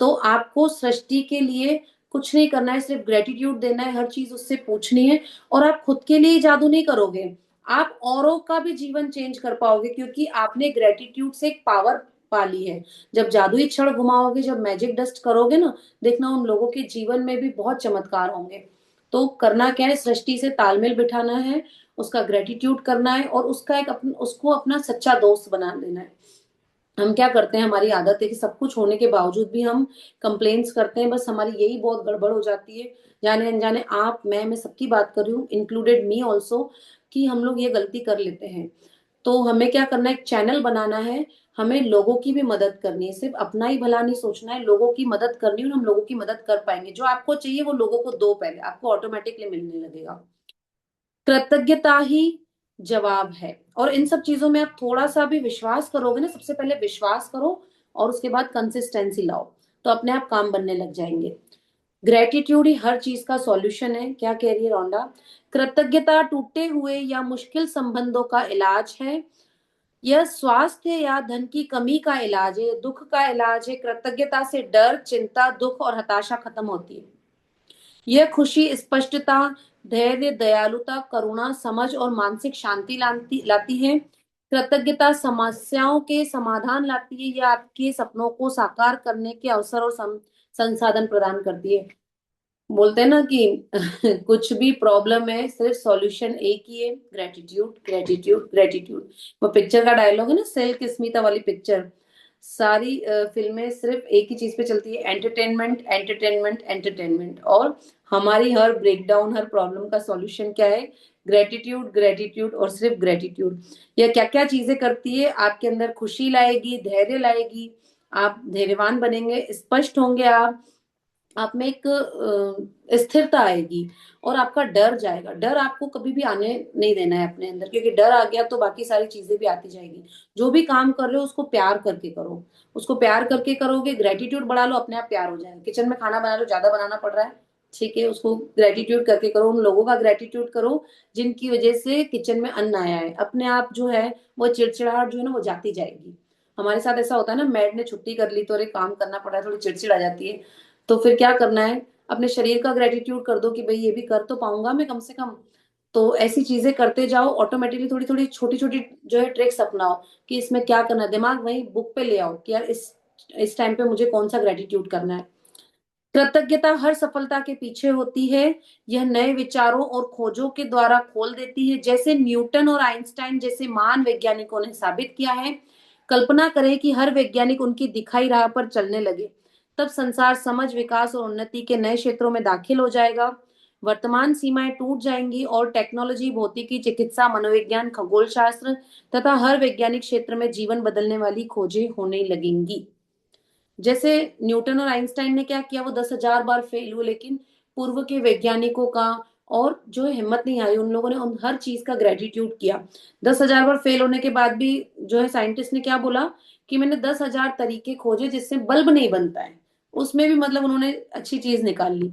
तो आपको सृष्टि के लिए कुछ नहीं करना है, सिर्फ ग्रेटिट्यूड देना है, हर चीज उससे पूछनी है। और आप खुद के लिए जादू नहीं करोगे, आप औरों का भी जीवन चेंज कर पाओगे, क्योंकि आपने ग्रेटिट्यूड से एक पावर पा ली है। जब जादुई क्षण घुमाओगे, जब मैजिक डस्ट करोगे ना, देखना उन लोगों के जीवन में भी बहुत चमत्कार होंगे। तो करना क्या है, सृष्टि से तालमेल बिठाना है, उसका ग्रेटिट्यूड करना है, और उसका उसको अपना सच्चा दोस्त बना देना है। हम क्या करते हैं, हमारी आदत है कि सब कुछ होने के बावजूद भी हम कंप्लेन्स करते हैं। बस हमारी यही बहुत गड़बड़ हो जाती है, जाने अनजाने, आप, मैं सबकी बात कर रही हूँ, इंक्लूडेड मी ऑल्सो, कि हम लोग ये गलती कर लेते हैं। तो हमें क्या करना है, एक चैनल बनाना है, हमें लोगों की भी मदद करनी है। सिर्फ अपना ही भला नहीं सोचना है, लोगों की मदद करनी है, और हम लोगों की मदद कर पाएंगे। जो आपको चाहिए वो लोगों को दो, पहले आपको ऑटोमेटिकली मिलने लगेगा। कृतज्ञता ही जवाब है। और इन सब चीजों में आप थोड़ा सा भी विश्वास करोगे ना, सबसे पहले विश्वास करो, और उसके बाद कंसिस्टेंसी लाओ, तो अपने आप काम बनने लग जाएंगे। ग्रेटिट्यूड ही हर चीज का सॉल्यूशन है। क्या कह रही है रोंडा? कृतज्ञता टूटे हुए या मुश्किल संबंधों का इलाज है, यह स्वास्थ्य या धन की कमी का इलाज है, दुख का इलाज है। कृतज्ञता से डर, चिंता, दुख और हताशा खत्म होती है। यह खुशी, स्पष्टता, धैर्य, दयालुता, करुणा, समझ और मानसिक शांति लाती लाती है। कृतज्ञता समस्याओं के समाधान लाती है, यह आपके सपनों को साकार करने के अवसर और संसाधन प्रदान करती है। बोलते हैं ना कि कुछ भी प्रॉब्लम है सिर्फ सॉल्यूशन एक ही है, ग्रेटिट्यूड ग्रेटिट्यूड ग्रेटिट्यूड। वो पिक्चर का डायलॉग है ना, सिल्क स्मिता वाली पिक्चर। सारी फिल्में सिर्फ एक ही चीज पे चलती है, एंटरटेनमेंट एंटरटेनमेंट एंटरटेनमेंट। और हमारी हर ब्रेकडाउन, हर प्रॉब्लम का सॉल्यूशन क्या है? ग्रेटिट्यूड ग्रेटिट्यूड और सिर्फ ग्रेटिट्यूड। यह क्या क्या चीजें करती है? आपके अंदर खुशी लाएगी, धैर्य लाएगी, आप धैर्यवान बनेंगे, स्पष्ट होंगे आप में एक स्थिरता आएगी, और आपका डर जाएगा। डर आपको कभी भी आने नहीं देना है अपने अंदर, क्योंकि डर आ गया तो बाकी सारी चीजें भी आती जाएगी। जो भी काम कर रहे हो उसको प्यार करके करो, उसको प्यार करके करोगे, ग्रेटिट्यूड बढ़ा लो, अपने आप प्यार हो जाएगा। किचन में खाना बना लो, ज्यादा बनाना पड़ रहा है, ठीक है, उसको ग्रेटिट्यूड करके करो। उन लोगों का ग्रेटिट्यूड करो जिनकी वजह से किचन में अन्न आया है। अपने आप जो है वो चिड़चिड़ाहट जो है ना वो जाती जाएगी। हमारे साथ ऐसा होता है ना, मैड ने छुट्टी कर ली तो अरे काम करना पड़ा है, थोड़ी चिड़चिड़ आ जाती है। तो फिर क्या करना है? अपने शरीर का ग्रेटिट्यूड कर दो कि भाई ये भी कर तो पाऊंगा मैं कम से कम। तो ऐसी चीजें करते जाओ, ऑटोमेटिकली थोड़ी थोड़ी छोटी छोटी जो है ट्रिक्स अपनाओ कि इसमें क्या करना है। दिमाग वही बुक पे ले आओ कि यार इस टाइम पे मुझे कौन सा ग्रेटिट्यूड करना है। कृतज्ञता हर सफलता के पीछे होती है। यह नए विचारों और खोजों के द्वारा खोल देती है, जैसे न्यूटन और आइंस्टाइन जैसे महान वैज्ञानिकों ने साबित किया है। कल्पना करें कि हर वैज्ञानिक उनकी दिखाई राह पर चलने लगे, तब संसार समझ, विकास और उन्नति के नए क्षेत्रों में दाखिल हो जाएगा। वर्तमान सीमाएं टूट जाएंगी और टेक्नोलॉजी, भौतिकी, चिकित्सा, मनोविज्ञान, खगोल शास्त्र तथा हर वैज्ञानिक क्षेत्र में जीवन बदलने वाली खोजें होने लगेंगी। जैसे न्यूटन और आइंस्टाइन ने क्या किया, वो 10,000 बार फेल हुए, लेकिन पूर्व के वैज्ञानिकों का और जो है हिम्मत नहीं हारी, उन लोगों ने उन हर चीज का ग्रेटिट्यूड किया। 10,000 बार फेल होने के बाद भी जो है साइंटिस्ट ने क्या बोला कि मैंने 10,000 तरीके खोजे जिससे बल्ब नहीं बनता है, उसमें भी मतलब उन्होंने अच्छी चीज निकाल ली।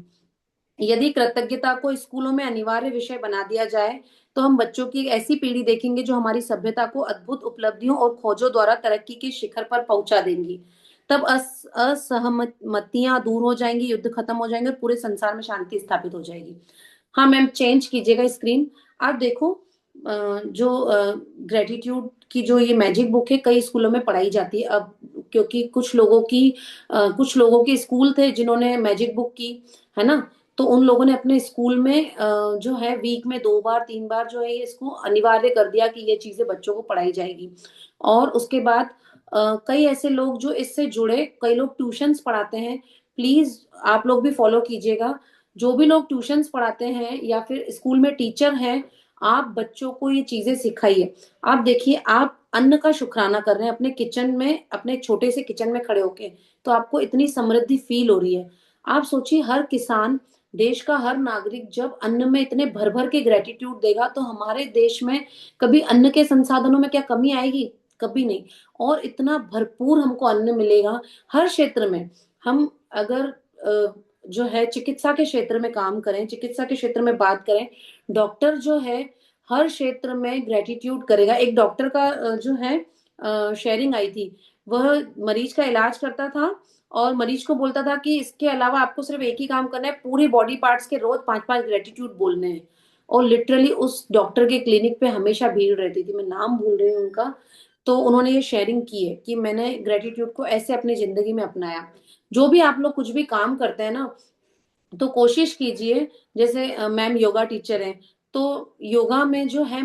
यदि कृतज्ञता को स्कूलों में अनिवार्य विषय बना दिया जाए तो हम बच्चों की एक ऐसी पीढ़ी देखेंगे जो हमारी सभ्यता को अद्भुत उपलब्धियों और खोजों द्वारा तरक्की के शिखर पर पहुंचा देंगी। तब असहमतियां दूर हो जाएंगी, युद्ध खत्म हो जाएंगे, पूरे संसार में शांति स्थापित हो जाएगी। हाँ मैम, चेंज कीजिएगा स्क्रीन। आप देखो जो ग्रेटिट्यूड की जो ये मैजिक बुक है कई स्कूलों में पढ़ाई जाती है अब, क्योंकि कुछ लोगों के स्कूल थे जिन्होंने मैजिक बुक की, है ना। तो उन लोगों ने अपने स्कूल में जो है वीक में 2 बार 3 बार जो है ये इसको अनिवार्य कर दिया कि ये चीजें बच्चों को पढ़ाई जाएगी। और उसके बाद कई ऐसे लोग जो इससे जुड़े, कई लोग ट्यूशंस पढ़ाते हैं, प्लीज आप लोग भी फॉलो कीजिएगा। जो भी लोग ट्यूशंस पढ़ाते हैं या फिर स्कूल में टीचर हैं, आप बच्चों को ये चीजें सिखाइए। आप देखिए, आप अन्न का शुक्राना कर रहे हैं अपने किचन में, अपने छोटे से किचन में खड़े होके, तो आपको इतनी समृद्धि फील हो रही है। आप सोचिए, हर किसान, देश का हर नागरिक जब अन्न में इतने भर भर के ग्रेटिट्यूड देगा तो हमारे देश में कभी अन्न के संसाधनों में क्या कमी आएगी? कभी नहीं। और इतना भरपूर हमको अन्न मिलेगा हर क्षेत्र में। हम अगर जो है चिकित्सा के क्षेत्र में काम करें, चिकित्सा के क्षेत्र में बात करें, डॉक्टर जो है हर क्षेत्र में ग्रेटिट्यूड करेगा। एक डॉक्टर का जो है शेयरिंग आई थी, वह मरीज का इलाज करता था और मरीज को बोलता था कि इसके अलावा आपको सिर्फ एक ही काम करना है, पूरी बॉडी पार्ट्स के रोज 5-5 ग्रेटिट्यूड बोलने हैं। और लिटरली उस डॉक्टर के क्लिनिक पे हमेशा भीड़ रहती थी, मैं नाम भूल रही हूँ उनका। तो उन्होंने ये शेयरिंग की है कि मैंने ग्रेटिट्यूड को ऐसे अपनी जिंदगी में अपनाया। जो भी आप लोग कुछ भी काम करते हैं ना, तो कोशिश कीजिए, जैसे मैम योगा टीचर हैं, तो योगा में जो है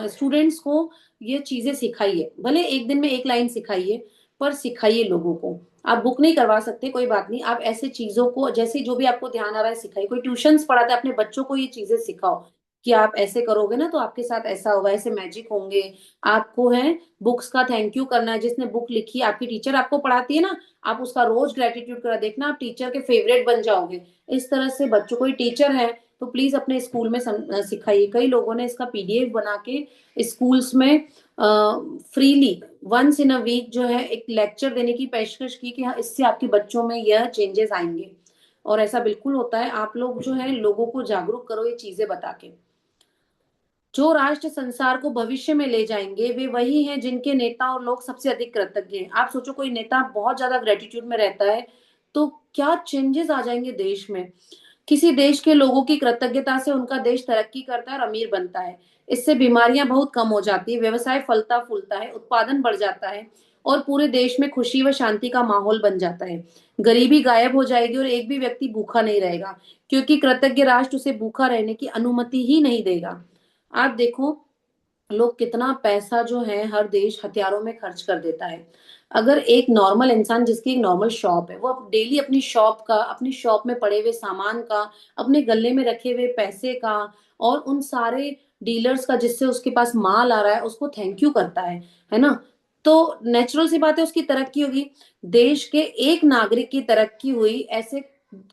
स्टूडेंट्स को ये चीजें सिखाइए, भले एक दिन में एक लाइन सिखाइए, पर सिखाइए लोगों को। आप बुक नहीं करवा सकते, कोई बात नहीं, आप ऐसे चीजों को जैसे जो भी आपको ध्यान आ रहा है सिखाइए। कोई ट्यूशंस पढ़ाता है, अपने बच्चों को ये चीजें सिखाओ कि आप ऐसे करोगे ना तो आपके साथ ऐसा होगा, ऐसे मैजिक होंगे। आपको है बुक्स का थैंक यू करना है, जिसने बुक लिखी, आपकी टीचर आपको पढ़ाती है ना, आप उसका रोज ग्रेटिट्यूड करा, देखना आप टीचर के फेवरेट बन जाओगे। इस तरह से बच्चों, कोई टीचर है तो प्लीज अपने स्कूल में सिखाइए। कई लोगों ने इसका पीडीएफ बना के स्कूल्स में freely once in a week जो है एक लेक्चर देने की पेशकश की कि हाँ इससे आपके बच्चों में यह चेंजेस आएंगे। और ऐसा बिल्कुल होता है। आप लोग जो है लोगों को जागरूक करो ये चीजें बता के। जो राष्ट्र संसार को भविष्य में ले जाएंगे वे वही हैं जिनके नेता और लोग सबसे अधिक कृतज्ञ हैं। आप सोचो, कोई नेता बहुत ज्यादा ग्रेटिट्यूड में रहता है तो क्या चेंजेस आ जाएंगे देश में। किसी देश के लोगों की कृतज्ञता से उनका देश तरक्की करता है और अमीर बनता है। इससे बीमारियां बहुत कम हो जाती है, व्यवसाय फलता फूलता है, उत्पादन बढ़ जाता है और पूरे देश में खुशी व शांति का माहौल बन जाता है। गरीबी गायब हो जाएगी और एक भी व्यक्ति भूखा नहीं रहेगा, क्योंकि कृतज्ञ राष्ट्र उसे भूखा रहने की अनुमति ही नहीं देगा। आप देखो, लोग कितना पैसा जो है हर देश हथियारों में खर्च कर देता है। अगर एक नॉर्मल इंसान जिसकी एक नॉर्मल शॉप है, वो डेली अपनी शॉप का, अपनी शॉप में पड़े हुए सामान का, अपने गले में रखे हुए पैसे का, और उन सारे डीलर्स का जिससे उसके पास माल आ रहा है, उसको थैंक यू करता है ना, तो नेचुरल सी बात है उसकी तरक्की होगी। देश के एक नागरिक की तरक्की हुई, ऐसे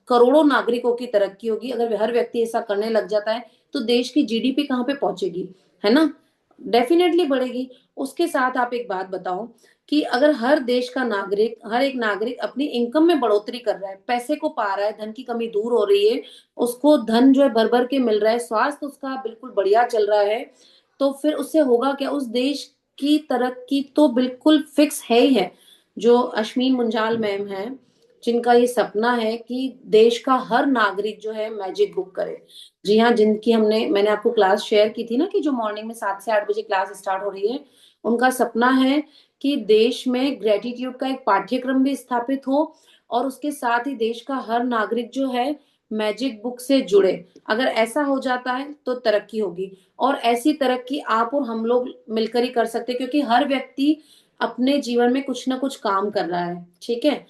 करोड़ों नागरिकों की तरक्की होगी। अगर हर व्यक्ति ऐसा करने लग जाता है तो देश की जीडीपी कहाँ पे पहुंचेगी, है ना? डेफिनेटली बढ़ेगी। उसके साथ आप एक बात बताओ कि अगर हर देश का नागरिक, हर एक नागरिक अपनी इनकम में बढ़ोतरी कर रहा है, पैसे को पा रहा है, धन की कमी दूर हो रही है, उसको धन जो है भर भर के मिल रहा है, स्वास्थ्य उसका बिल्कुल बढ़िया चल रहा है, तो फिर उससे होगा क्या? उस देश की तरक्की तो बिल्कुल फिक्स है ही है। जो अश्मीन मुंजाल मैम है, जिनका ये सपना है कि देश का हर नागरिक जो है मैजिक बुक करे। जी हाँ, जिनकी मैंने आपको क्लास शेयर की थी ना, कि जो मॉर्निंग में 7 से 8 बजे क्लास स्टार्ट हो रही है, उनका सपना है कि देश में ग्रेटिट्यूड का एक पाठ्यक्रम भी स्थापित हो, और उसके साथ ही देश का हर नागरिक जो है मैजिक बुक से जुड़े। अगर ऐसा हो जाता है तो तरक्की होगी, और ऐसी तरक्की आप और हम लोग मिलकर ही कर सकते हैं, क्योंकि हर व्यक्ति अपने जीवन में कुछ ना कुछ काम कर रहा है, ठीक है?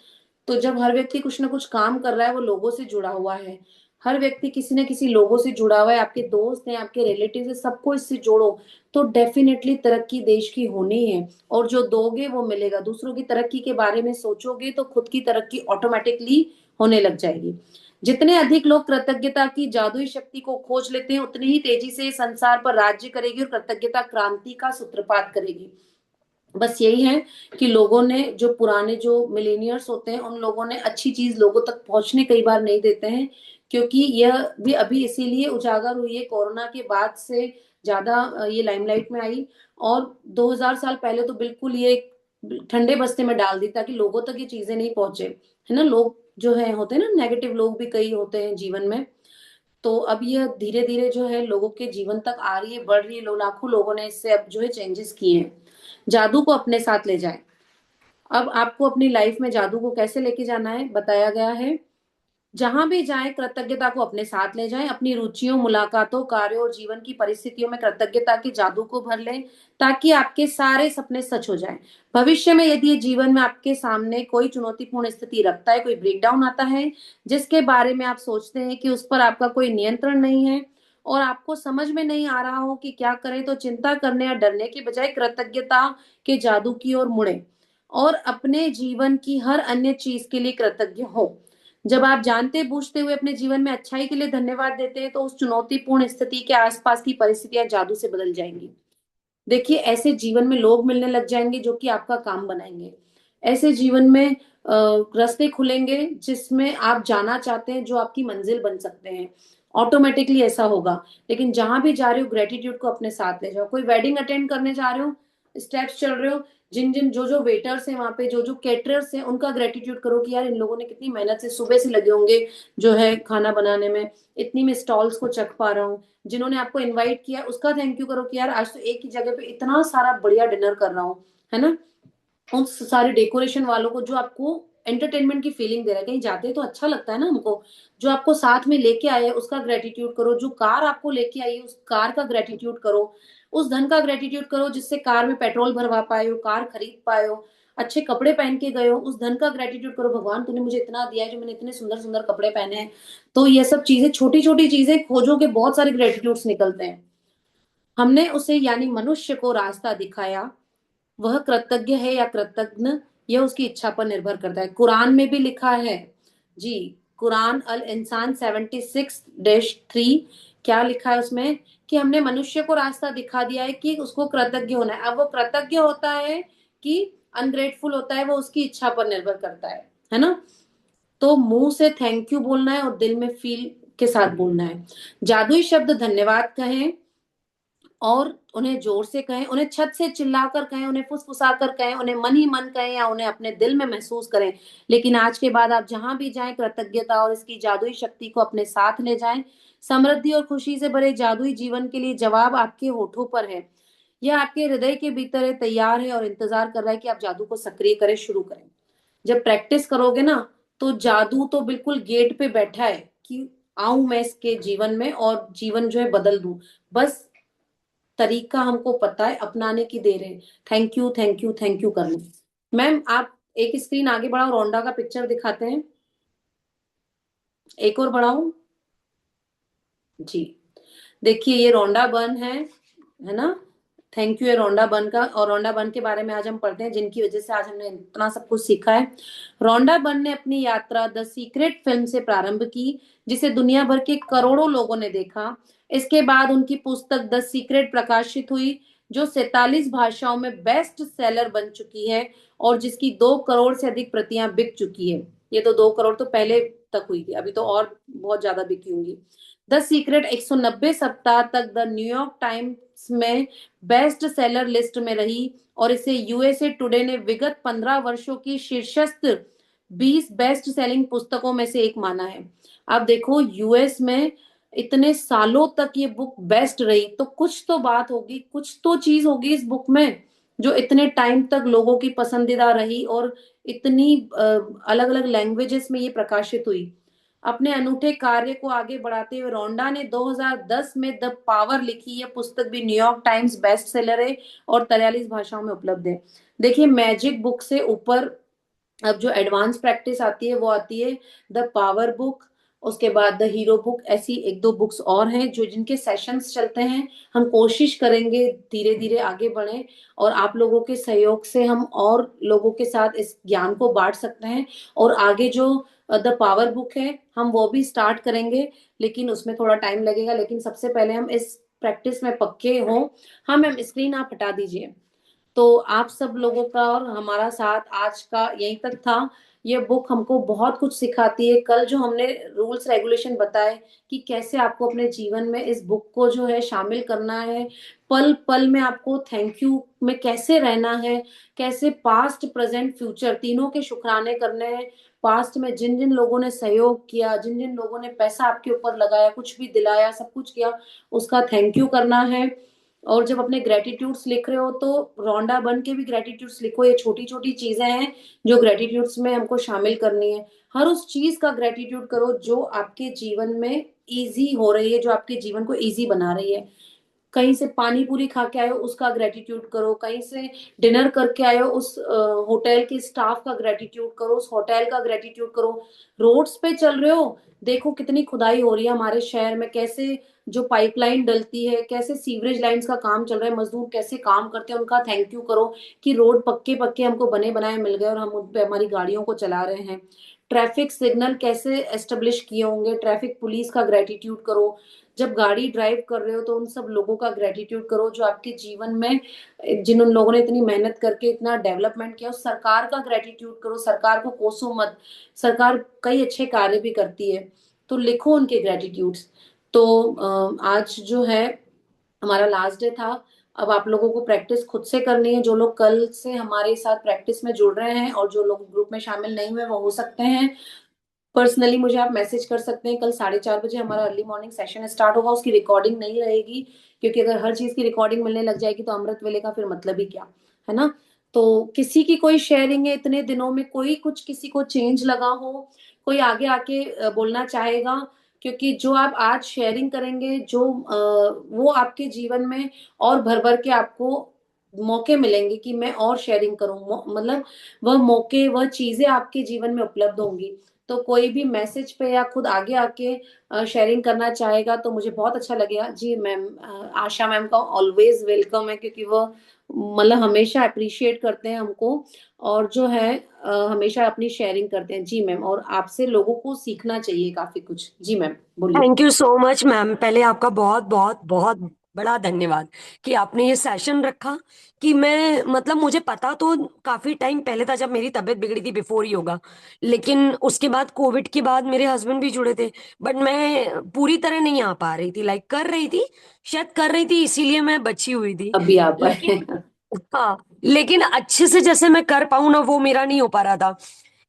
तो जब हर व्यक्ति कुछ ना कुछ काम कर रहा है, वो लोगों से जुड़ा हुआ है, हर व्यक्ति किसी न किसी लोगों से जुड़ा हुआ है, आपके दोस्त हैं, आपके रिलेटिव है, सबको इससे जोड़ो, तो डेफिनेटली तरक्की देश की होनी है। और जो दोगे वो मिलेगा। दूसरों की तरक्की के बारे में सोचोगे तो खुद की तरक्की ऑटोमेटिकली होने लग जाएगी। जितने अधिक लोग कृतज्ञता की जादुई शक्ति को खोज लेते हैं, उतनी ही तेजी से संसार पर राज्य करेगी और कृतज्ञता क्रांति का सूत्रपात करेगी। बस यही है कि लोगों ने, जो पुराने जो मिलेनियर्स होते हैं, उन लोगों ने अच्छी चीज लोगों तक पहुंचने कई बार नहीं देते हैं, क्योंकि यह भी अभी इसीलिए उजागर हुई है कोरोना के बाद से ज्यादा ये लाइमलाइट में आई। और 2000 साल पहले तो बिल्कुल ये ठंडे बस्ते में डाल दी ताकि लोगों तक ये चीजें नहीं पहुंचे, है ना? लोग जो है होते हैं ना, नेगेटिव लोग भी कई होते हैं जीवन में। तो अब यह धीरे धीरे जो है लोगों के जीवन तक आ रही है, बढ़ रही है, लाखों लोगों ने इससे अब जो है चेंजेस किए हैं। जादू को अपने साथ ले जाएं। अब आपको अपनी लाइफ में जादू को कैसे लेके जाना है बताया गया है। जहां भी जाएं कृतज्ञता को अपने साथ ले जाएं, अपनी रुचियों, मुलाकातों, कार्यों और जीवन की परिस्थितियों में कृतज्ञता के जादू को भर लें, ताकि आपके सारे सपने सच हो जाएं। भविष्य में यदि ये जीवन में आपके सामने कोई चुनौतीपूर्ण स्थिति रखता है, कोई ब्रेकडाउन आता है, जिसके बारे में आप सोचते हैं कि उस पर आपका कोई नियंत्रण नहीं है, और आपको समझ में नहीं आ रहा हो कि क्या करें, तो चिंता करने या डरने की बजाय कृतज्ञता के जादू की ओर मुड़े, और अपने जीवन की हर अन्य चीज के लिए कृतज्ञ हो। जब आप जानते बूझते हुए अपने जीवन में अच्छाई के लिए धन्यवाद देते हैं, तो उस चुनौतीपूर्ण स्थिति के आसपास की परिस्थितियां जादू से बदल जाएंगी। देखिए, ऐसे जीवन में लोग मिलने लग जाएंगे जो कि आपका काम बनाएंगे। ऐसे जीवन में रास्ते खुलेंगे जिसमें आप जाना चाहते हैं, जो आपकी मंजिल बन सकते हैं। ऑटोमेटिकली ऐसा होगा। लेकिन जहां भी जा रहे हो, ग्रेटिट्यूड को अपने साथ ले जाओ। कोई वेडिंग अटेंड करने जा रहे हो, स्टेप्स चल रहे हो, जिन जिन जो जो वेटर्स हैं वहां पे, जो जो केटरर्स हैं, उनका ग्रेटिट्यूड करो कि यार इन लोगों ने कितनी मेहनत से सुबह से लगे होंगे जो है खाना बनाने में, इतनी मैं स्टॉल्स को चख पा रहा हूँ। जिन्होंने आपको इनवाइट किया उसका थैंक यू करो कि यार आज तो एक ही जगह पे इतना सारा बढ़िया डिनर कर रहा हूँ, है ना? उन सारे डेकोरेशन वालों को, जो आपको एंटरटेनमेंट की फीलिंग दे रहा है, कहीं जाते हैं तो अच्छा लगता है ना हमको। जो आपको साथ में लेके आए उसका ग्रेटिट्यूड करो। जो कार आपको लेके आई उस कार का ग्रेटिट्यूड करो। उस धन का ग्रेटिट्यूड करो जिससे कार में पेट्रोल भरवा पाए हो, कार खरीद पाए हो, अच्छे कपड़े पहन के गए हो। उस धन का ग्रेटिट्यूड करो, भगवान तूने मुझे इतना दिया है जो मैंने इतने सुंदर सुंदर कपड़े पहने हैं। तो ये सब चीजें, छोटी छोटी चीजें खोजोगे, बहुत सारे ग्रेटिट्यूड्स निकलते हैं। हमने उसे यानी मनुष्य को रास्ता दिखाया, वह कृतज्ञ है या कृतज्ञ, यह उसकी इच्छा पर निर्भर करता है। कुरान में भी लिखा है जी, कुरान अल इंसान 76-3, क्या लिखा है उसमें? कि हमने मनुष्य को रास्ता दिखा दिया है कि उसको कृतज्ञ होना है। अब वो कृतज्ञ होता है कि अनग्रेटफुल होता है, वो उसकी इच्छा पर निर्भर करता है ना? तो मुंह से थैंक यू बोलना है और दिल में फील के साथ बोलना है। जादुई शब्द धन्यवाद कहें, और उन्हें जोर से कहें, उन्हें छत से चिल्लाकर कहें, उन्हें फुसफुसाकर कहें, उन्हें मन ही मन कहें, या उन्हें अपने दिल में महसूस करें। लेकिन आज के बाद आप जहां भी जाएं, कृतज्ञता और इसकी जादुई शक्ति को अपने साथ ले जाएं। समृद्धि और खुशी से भरे जादुई जीवन के लिए जवाब आपके होठों पर है। यह आपके हृदय के भीतर है, तैयार है और इंतजार कर रहा है कि आप जादू को सक्रिय करें, शुरू करें। जब प्रैक्टिस करोगे ना, तो जादू तो बिल्कुल गेट पे बैठा है कि आऊं मैं इसके जीवन में और जीवन जो है बदल दूं। बस तरीका हमको पता है, अपनाने की देर है। Thank you, thank you, thank you करना। मैम आप एक स्क्रीन आगे बढ़ाओ, रोंडा का पिक्चर दिखाते हैं। एक और बढ़ाओ जी। देखिए ये रोंडा बन है ना। थैंक यू है रोंडा बन का। और रोंडा बन के बारे में आज हम पढ़ते हैं, जिनकी वजह से आज हमने इतना सब कुछ सीखा है। रोंडा बन ने अपनी यात्रा द सीक्रेट फिल्म से प्रारंभ की, जिसे दुनिया भर के करोड़ों लोगों ने देखा। इसके बाद उनकी पुस्तक द सीक्रेट प्रकाशित हुई, जो 47 भाषाओं में बेस्ट सेलर बन चुकी है और जिसकी 2 करोड़ से अधिक प्रतियां बिक चुकी है। ये तो 2 करोड़ तो पहले तक हुई थी, अभी तो और बहुत ज्यादा बिकी होंगी। द सीक्रेट 190 सप्ताह तक द न्यूयॉर्क टाइम्स में बेस्ट सेलर लिस्ट में रही और इसे यूएसए टुडे ने विगत 15 वर्षों की शीर्षस्थ 20 बेस्ट सेलिंग पुस्तकों में से एक माना है। आप देखो यूएस में इतने सालों तक ये बुक बेस्ट रही, तो कुछ तो बात होगी, कुछ तो चीज होगी इस बुक में जो इतने टाइम तक लोगों की पसंदीदा रही और इतनी अलग अलग लैंग्वेजेस में ये प्रकाशित हुई। अपने अनूठे कार्य को आगे बढ़ाते हुए रोंडा ने 2010 में द पावर लिखी। यह पुस्तक भी न्यूयॉर्क टाइम्स बेस्ट सेलर है और 43 भाषाओं में उपलब्ध है। देखिए मैजिक बुक से ऊपर अब जो एडवांस प्रैक्टिस आती है वो आती है द पावर बुक, उसके बाद द हीरो बुक। ऐसी एक दो बुक्स और हैं जो जिनके सेशंस चलते हैं। हम कोशिश करेंगे धीरे धीरे आगे बढ़ें और आप लोगों के सहयोग से हम और लोगों के साथ इस ज्ञान को बांट सकते हैं। और आगे जो द पावर बुक है हम वो भी स्टार्ट करेंगे, लेकिन उसमें थोड़ा टाइम लगेगा। लेकिन सबसे पहले हम इस प्रैक्टिस में पक्के हों। हाँ मैम स्क्रीन आप हटा दीजिए। तो आप सब लोगों का और हमारा साथ आज का यहीं तक था। ये बुक हमको बहुत कुछ सिखाती है। कल जो हमने रूल्स रेगुलेशन बताए कि कैसे आपको अपने जीवन में इस बुक को जो है शामिल करना है, पल पल में आपको थैंक यू में कैसे रहना है, कैसे पास्ट प्रेजेंट फ्यूचर तीनों के शुक्राने करने हैं। पास्ट में जिन जिन लोगों ने सहयोग किया, जिन जिन लोगों ने पैसा आपके ऊपर लगाया, कुछ भी दिलाया, सब कुछ किया, उसका थैंक यू करना है। और जब अपने ग्रेटिट्यूड्स लिख रहे हो तो रोंडा बन के भी ग्रेटिट्यूड्स लिखो। ये छोटी छोटी चीजें हैं जो ग्रेटिट्यूड्स में हमको शामिल करनी है। हर उस चीज का ग्रेटिट्यूड करो जो आपके जीवन में इजी हो रही है, जो आपके जीवन को इजी बना रही है। कहीं से पानी पूरी खा के आए हो उसका ग्रेटिट्यूड करो, कहीं से डिनर करके आए हो उस होटल के स्टाफ का ग्रेटिट्यूड करो, उस होटल का ग्रेटिट्यूड करो। रोड्स पे चल रहे हो, देखो कितनी खुदाई हो रही है हमारे शहर में, कैसे जो पाइपलाइन डलती है, कैसे सीवरेज लाइंस का काम चल रहा है, मजदूर कैसे काम करते हैं, उनका थैंक यू करो कि रोड पक्के पक्के हमको बने बनाए मिल गए और हम उन पे हमारी गाड़ियों को चला रहे हैं। ट्रैफिक सिग्नल कैसे एस्टेब्लिश किए होंगे, ट्रैफिक पुलिस का ग्रेटिट्यूड करो। जब गाड़ी ड्राइव कर रहे हो तो उन सब लोगों का ग्रेटिट्यूड करो जो आपके जीवन में, जिन उन लोगों ने इतनी मेहनत करके इतना डेवलपमेंट किया। उस सरकार का ग्रेटिट्यूड करो, सरकार को कोसो मत, सरकार कई अच्छे कार्य भी करती है, तो लिखो उनके ग्रेटिट्यूड्स। तो आज जो है हमारा लास्ट डे था। अब आप लोगों को प्रैक्टिस खुद से करनी है। जो लोग कल से हमारे साथ प्रैक्टिस में जुड़ रहे हैं और जो लोग ग्रुप में शामिल नहीं हुए वो हो सकते हैं, पर्सनली मुझे आप मैसेज कर सकते हैं। कल 4:30 बजे हमारा अर्ली मॉर्निंग सेशन स्टार्ट होगा। उसकी रिकॉर्डिंग नहीं रहेगी, क्योंकि अगर हर चीज की रिकॉर्डिंग मिलने लग जाएगी तो अमृत वेले का फिर मतलब ही क्या, है ना। तो किसी की कोई शेयरिंग है इतने दिनों में, कोई कुछ किसी को चेंज लगा हो, कोई आगे आके बोलना चाहेगा? क्योंकि जो आप आज शेयरिंग करेंगे, जो वो आपके जीवन में और भर भर के आपको मौके मिलेंगे कि मैं और शेयरिंग करूं। मतलब वह मौके, वह चीजें आपके जीवन में उपलब्ध होंगी। तो कोई भी मैसेज पे या खुद आगे आके शेयरिंग करना चाहेगा तो मुझे बहुत अच्छा लगेगा। जी मैम, आशा मैम का ऑलवेज वेलकम है, क्योंकि वो मतलब हमेशा अप्रिशिएट करते हैं हमको और जो है हमेशा अपनी शेयरिंग करते हैं। जी मैम, और आपसे लोगों को सीखना चाहिए काफी कुछ। जी मैम बोलिए। Thank you so much ma'am. पहले आपका बहुत बहुत बहुत बड़ा धन्यवाद कि आपने ये सेशन रखा। कि मैं मतलब मुझे पता तो काफी टाइम पहले था, जब मेरी तबीयत बिगड़ी थी, बिफोर योगा। लेकिन उसके बाद कोविड के बाद मेरे हस्बैंड भी जुड़े थे। बट मैं पूरी तरह नहीं आ पा रही थी, लाइक कर रही थी, शायद कर रही थी इसीलिए मैं बची हुई थी। अभी आ पाए। लेकिन हाँ, लेकिन अच्छे से जैसे मैं कर पाऊँ ना, वो मेरा नहीं हो पा रहा था।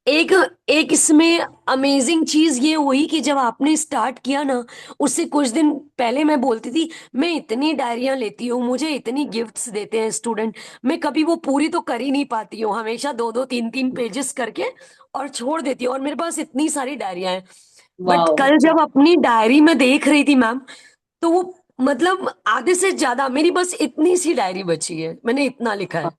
एक एक इसमें अमेजिंग चीज ये हुई कि जब आपने स्टार्ट किया ना, उससे कुछ दिन पहले मैं बोलती थी मैं इतनी डायरियां लेती हूँ, मुझे इतनी गिफ्ट्स देते हैं स्टूडेंट, मैं कभी वो पूरी तो कर ही नहीं पाती हूँ, हमेशा दो दो तीन तीन पेजेस करके और छोड़ देती हूँ, और मेरे पास इतनी सारी डायरियां हैं। But wow. कल जब अपनी डायरी में देख रही थी मैम, तो वो मतलब आधे से ज्यादा मेरी बस इतनी सी डायरी बची है, मैंने इतना लिखा है।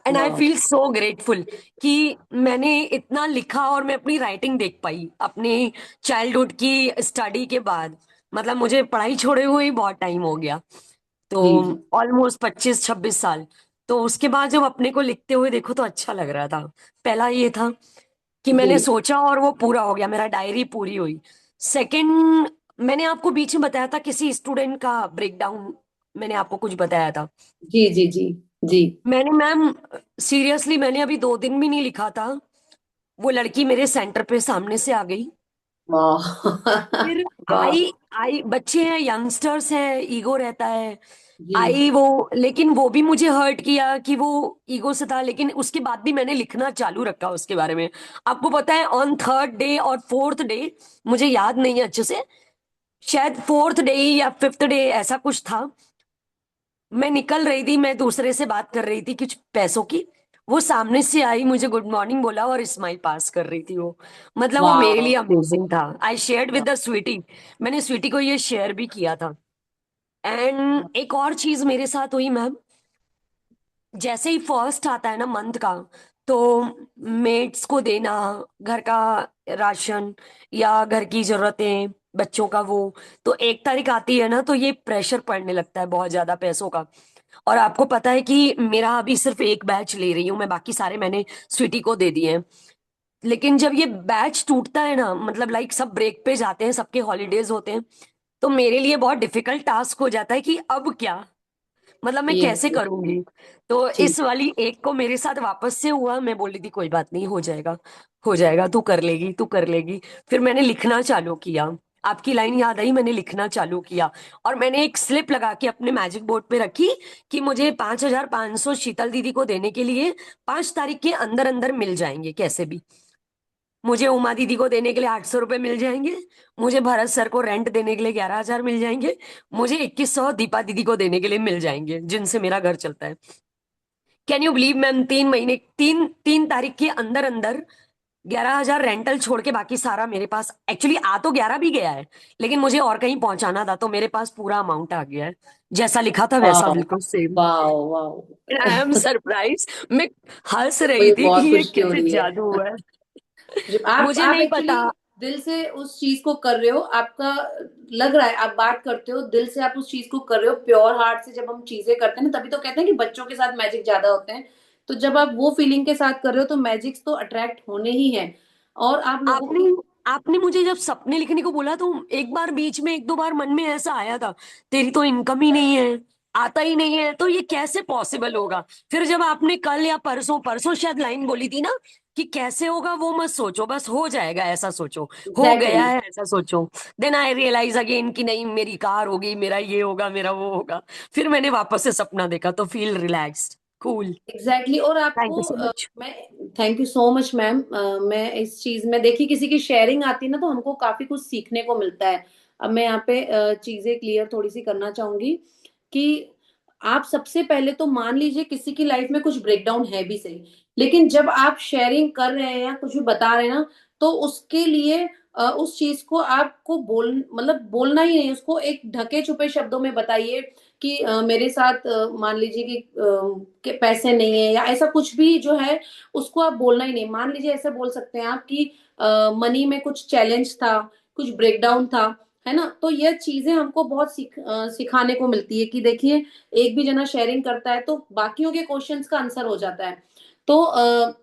And I wow. Feel so grateful कि मैंने इतना लिखा और मैं अपनी राइटिंग देख पाई अपने चाइल्डहुड की स्टडी के बाद। मतलब मुझे पढ़ाई छोड़े हुए ही बहुत टाइम हो गया, तो जी जी ऑलमोस्ट 25-26 साल। तो उसके बाद जब अपने को लिखते हुए देखो तो अच्छा लग रहा था। पहला ये था कि मैंने जी सोचा और वो पूरा हो गया, मेरा डायरी पूरी हुई। सेकंड, मैंने आपको बीच में बताया था किसी स्टूडेंट का ब्रेकडाउन, मैंने आपको कुछ बताया था। जी जी जी जी। मैंने मैम सीरियसली मैंने अभी 2 दिन भी नहीं लिखा था, वो लड़की मेरे सेंटर पे सामने से आ गई। वाह। फिर वाह। आई आई बच्चे हैं, यंगस्टर्स हैं, ईगो रहता है। जी आई वो, लेकिन वो भी मुझे हर्ट किया कि वो ईगो से था, लेकिन उसके बाद भी मैंने लिखना चालू रखा उसके बारे में। आपको पता है ऑन थर्ड डे और फोर्थ डे, मुझे याद नहीं है अच्छे से, शायद फोर्थ डे या फिफ्थ डे ऐसा कुछ था, मैं निकल रही थी, मैं दूसरे से बात कर रही थी कुछ पैसों की, वो सामने से आई, मुझे गुड मॉर्निंग बोला और स्माइल पास कर रही थी वो। मतलब वो मेरे वाह। लिए अमेजिंग था। I shared with the sweety, मैंने स्वीटी को ये शेयर भी किया था। एंड एक और चीज मेरे साथ हुई मैम, जैसे ही फर्स्ट आता है ना मंथ का, तो मेड्स को देना, घर का राशन या घर की जरूरतें, बच्चों का वो, तो 1 तारीख आती है ना तो ये प्रेशर पड़ने लगता है बहुत ज्यादा पैसों का। और आपको पता है कि मेरा अभी सिर्फ एक बैच ले रही हूँ मैं, बाकी सारे मैंने स्वीटी को दे दिए हैं। लेकिन जब ये बैच टूटता है ना, मतलब लाइक सब ब्रेक पे जाते हैं, सबके हॉलीडेज होते हैं, तो मेरे लिए बहुत डिफिकल्ट टास्क हो जाता है कि अब क्या, मतलब मैं यस कैसे यस। करूंगी। तो जी इस वाली एक को मेरे साथ वापस से हुआ, मैं बोल रही थी कोई बात नहीं, हो जाएगा, हो जाएगा, तू कर लेगी, तू कर लेगी। फिर मैंने लिखना चालू किया, आपकी लाइन याद आई, मैंने लिखना चालू किया, और मैंने एक स्लिप लगा के अपने मैजिक बोर्ड पे रखी कि मुझे 5,500 शीतल दीदी को देने के लिए 5 तारीख के अंदर अंदर मिल जाएंगे कैसे भी। मुझे उमा दीदी को देने के लिए 800 रुपये मिल जाएंगे, मुझे भरत सर को रेंट देने के लिए 11,000 मिल जाएंगे, मुझे 2100 दीपा दीदी को देने के लिए मिल जाएंगे जिनसे मेरा घर चलता है। कैन यू बिलीव मैम, 3 महीने, 3 3 तारीख के अंदर अंदर 11,000 रेंटल छोड़ के बाकी सारा मेरे पास, एक्चुअली आ तो 11 भी गया है, लेकिन मुझे और कहीं पहुंचाना था तो मेरे पास पूरा अमाउंट आ गया है, जैसा लिखा था वैसा वाह। बिल्कुल सेम। वाह। वाह। आई एम सरप्राइज, मैं हंस रही मुझे थी कि बहुत ये खुशी हो कैसे रही है। जादू हुआ है। जो आप मुझे आप नहीं एक्चुअली पता। दिल से उस चीज को कर रहे हो, आपका लग रहा है, आप बात करते हो दिल से, आप उस चीज को कर रहे हो प्योर हार्ट से। जब हम चीजें करते हैं ना, तभी तो कहते हैं कि बच्चों के साथ मैजिक ज्यादा होते हैं। तो जब आप वो फीलिंग के साथ कर रहे हो तो मैजिक्स तो अट्रैक्ट होने ही है। और आप लोगों आपने की। आपने मुझे जब सपने लिखने को बोला तो एक बार बीच में 1-2 बार मन में ऐसा आया था, तेरी तो इनकम ही नहीं है, आता ही नहीं है, तो ये कैसे पॉसिबल होगा। फिर जब आपने कल या परसों परसों शायद लाइन बोली थी ना कि कैसे होगा वो मत सोचो, बस हो जाएगा ऐसा सोचो, हो गया एग्जैक्टली। है ऐसा सोचो। देन आई रियलाइज अगेन कि नहीं, मेरी कार होगी, मेरा ये होगा, मेरा वो होगा। फिर मैंने वापस से सपना देखा तो फील रिलैक्स्ड, कूल। एग्जैक्टली। और थैंक आपको यू सो मच। मैं thank you so much ma'am. मैं इस चीज में देखिए, किसी की शेयरिंग आती है ना तो हमको काफी कुछ सीखने को मिलता है। अब मैं यहाँ पे चीजें क्लियर थोड़ी सी करना चाहूंगी कि आप सबसे पहले तो मान लीजिए किसी की लाइफ में कुछ ब्रेकडाउन है भी सही, लेकिन जब आप शेयरिंग कर रहे हैं या कुछ भी बता रहे हैं ना, तो उसके लिए उस चीज को आपको मतलब बोलना ही नहीं, उसको एक ढके छुपे शब्दों में बताइए कि मेरे साथ मान लीजिए कि पैसे नहीं है या ऐसा कुछ भी जो है, उसको आप बोलना ही नहीं। मान लीजिए ऐसे बोल सकते हैं आप कि मनी में कुछ चैलेंज था, कुछ ब्रेकडाउन था, है ना। तो ये चीजें हमको बहुत सिखाने को मिलती है कि देखिए, एक भी जना शेयरिंग करता है तो बाकियों के क्वेश्चंस का आंसर हो जाता है। तो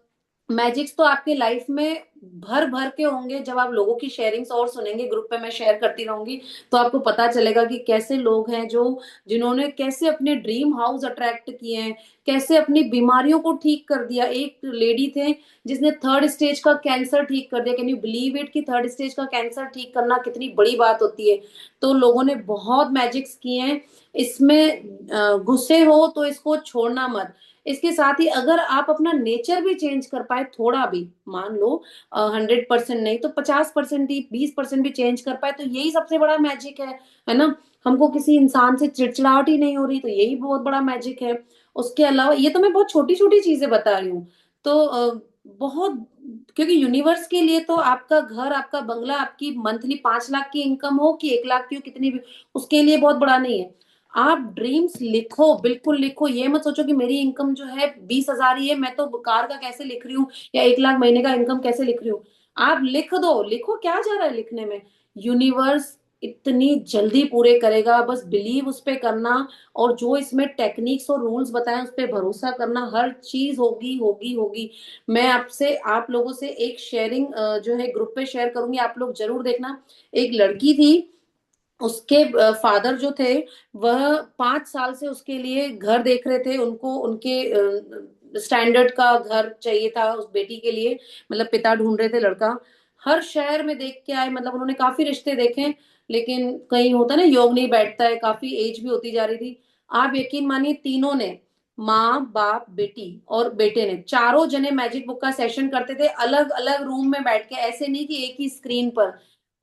मैजिक्स तो आपके लाइफ में भर भर के होंगे। जब आप लोगों की शेयरिंग्स और सुनेंगे, ग्रुप पे मैं शेयर करती रहूंगी, तो आपको पता चलेगा कि कैसे लोग हैं जो जिन्होंने कैसे अपने ड्रीम हाउस अट्रैक्ट किए हैं, कैसे अपनी बीमारियों को ठीक कर दिया। एक लेडी थे जिसने थर्ड स्टेज का कैंसर ठीक कर दिया। कैन यू बिलीव इट कि थर्ड स्टेज का कैंसर ठीक करना कितनी बड़ी बात होती है। तो लोगों ने बहुत मैजिक्स किए हैं। इसमें घुसे हो तो इसको छोड़ना मत। इसके साथ ही अगर आप अपना नेचर भी चेंज कर पाए थोड़ा भी, मान लो 100% नहीं तो 50% ही, 20% भी चेंज कर पाए, तो यही सबसे बड़ा मैजिक है ना। हमको किसी इंसान से चिड़चिड़ाहट ही नहीं हो रही, तो यही बहुत बड़ा मैजिक है। उसके अलावा ये तो मैं बहुत छोटी छोटी चीजें बता रही हूँ। तो बहुत, क्योंकि यूनिवर्स के लिए तो आपका घर, आपका बंगला, आपकी मंथली 5 लाख की इनकम हो कि 1 लाख की हो, कितनी भी, उसके लिए बहुत बड़ा नहीं है। आप ड्रीम्स लिखो, बिल्कुल लिखो। ये मत सोचो कि मेरी इनकम जो है 20,000 ही है, मैं तो कार का कैसे लिख रही हूँ, या 1 लाख महीने का इनकम कैसे लिख रही हूँ। आप लिख दो, लिखो, क्या जा रहा है लिखने में। यूनिवर्स इतनी जल्दी पूरे करेगा, बस बिलीव उस पे करना। और जो इसमें टेक्निक्स और रूल्स बताएं उस पे भरोसा करना, हर चीज होगी होगी होगी। मैं आपसे, आप लोगों से एक शेयरिंग जो है ग्रुप पे शेयर करूंगी, आप लोग जरूर देखना। एक लड़की थी, उसके फादर जो थे, वह 5 साल से उसके लिए घर देख रहे थे, उनको उनके स्टैंडर्ड का घर चाहिए था उस बेटी के लिए, मतलब पिता ढूंढ रहे थे लड़का। हर शहर में देख के आए, मतलब उन्होंने काफी रिश्ते देखे, लेकिन कहीं होता है ना, योग नहीं बैठता है, काफी एज भी होती जा रही थी। आप यकीन मानिए, तीनों ने, माँ बाप बेटी और बेटे ने, चारों जने मैजिक बुक का सेशन करते थे, अलग अलग रूम में बैठ के, ऐसे नहीं कि एक ही स्क्रीन पर।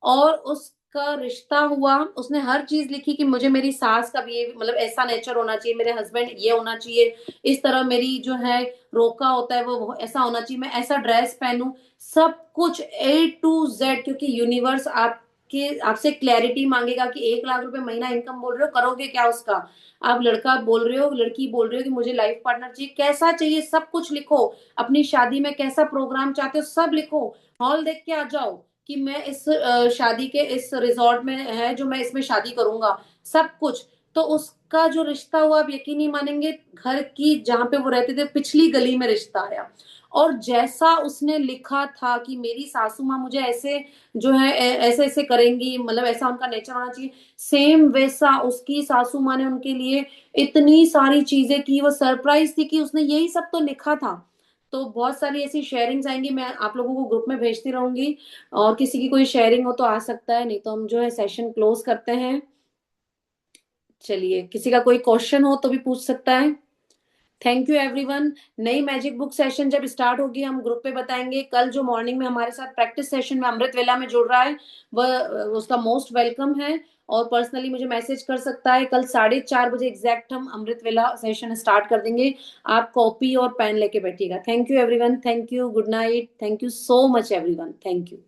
और उसका रिश्ता हुआ, उसने हर चीज लिखी कि मुझे मेरी सास का भी मतलब ऐसा नेचर होना चाहिए, मेरे हस्बैंड ये होना चाहिए, इस तरह मेरी जो है रोका होता है वो ऐसा होना चाहिए, मैं ऐसा ड्रेस पहनूं, सब कुछ A to Z। क्योंकि यूनिवर्स आपके आपसे क्लैरिटी मांगेगा कि 1 लाख रुपए महीना इनकम बोल रहे हो, करोगे क्या उसका। आप लड़का बोल रहे हो, लड़की बोल रहे हो कि मुझे लाइफ पार्टनर चाहिए, कैसा चाहिए सब कुछ लिखो। अपनी शादी में कैसा प्रोग्राम चाहते हो सब लिखो। हॉल देख के आ जाओ कि मैं इस शादी के इस रिजॉर्ट में है जो मैं इसमें शादी करूंगा, सब कुछ। तो उसका जो रिश्ता हुआ, आप यकीन नहीं मानेंगे, घर की जहां पे वो रहते थे पिछली गली में रिश्ता आया। और जैसा उसने लिखा था कि मेरी सासू माँ मुझे ऐसे जो है ऐसे ऐसे करेंगी, मतलब ऐसा उनका नेचर होना चाहिए, सेम वैसा उसकी सासू माँ ने उनके लिए इतनी सारी चीजें की। वो सरप्राइज थी कि उसने यही सब तो लिखा था। तो बहुत सारी ऐसी शेयरिंग्स आएंगी, मैं आप लोगों को ग्रुप में भेजती रहूंगी। और किसी की कोई शेयरिंग हो तो आ सकता है, नहीं तो हम जो है सेशन क्लोज करते हैं। चलिए, किसी का कोई क्वेश्चन हो तो भी पूछ सकता है। Thank you everyone. नई मैजिक बुक सेशन जब स्टार्ट होगी हम ग्रुप पे बताएंगे। कल जो मॉर्निंग में हमारे साथ प्रैक्टिस सेशन में अमृत वेला में जुड़ रहा है, वह उसका मोस्ट वेलकम है। और पर्सनली मुझे मैसेज कर सकता है। कल 4:30 बजे एग्जैक्ट हम अमृत वेला सेशन स्टार्ट कर देंगे। आप कॉपी और पेन लेके बैठिएगा। Thank you everyone, thank you, good night, thank you so much everyone, thank you.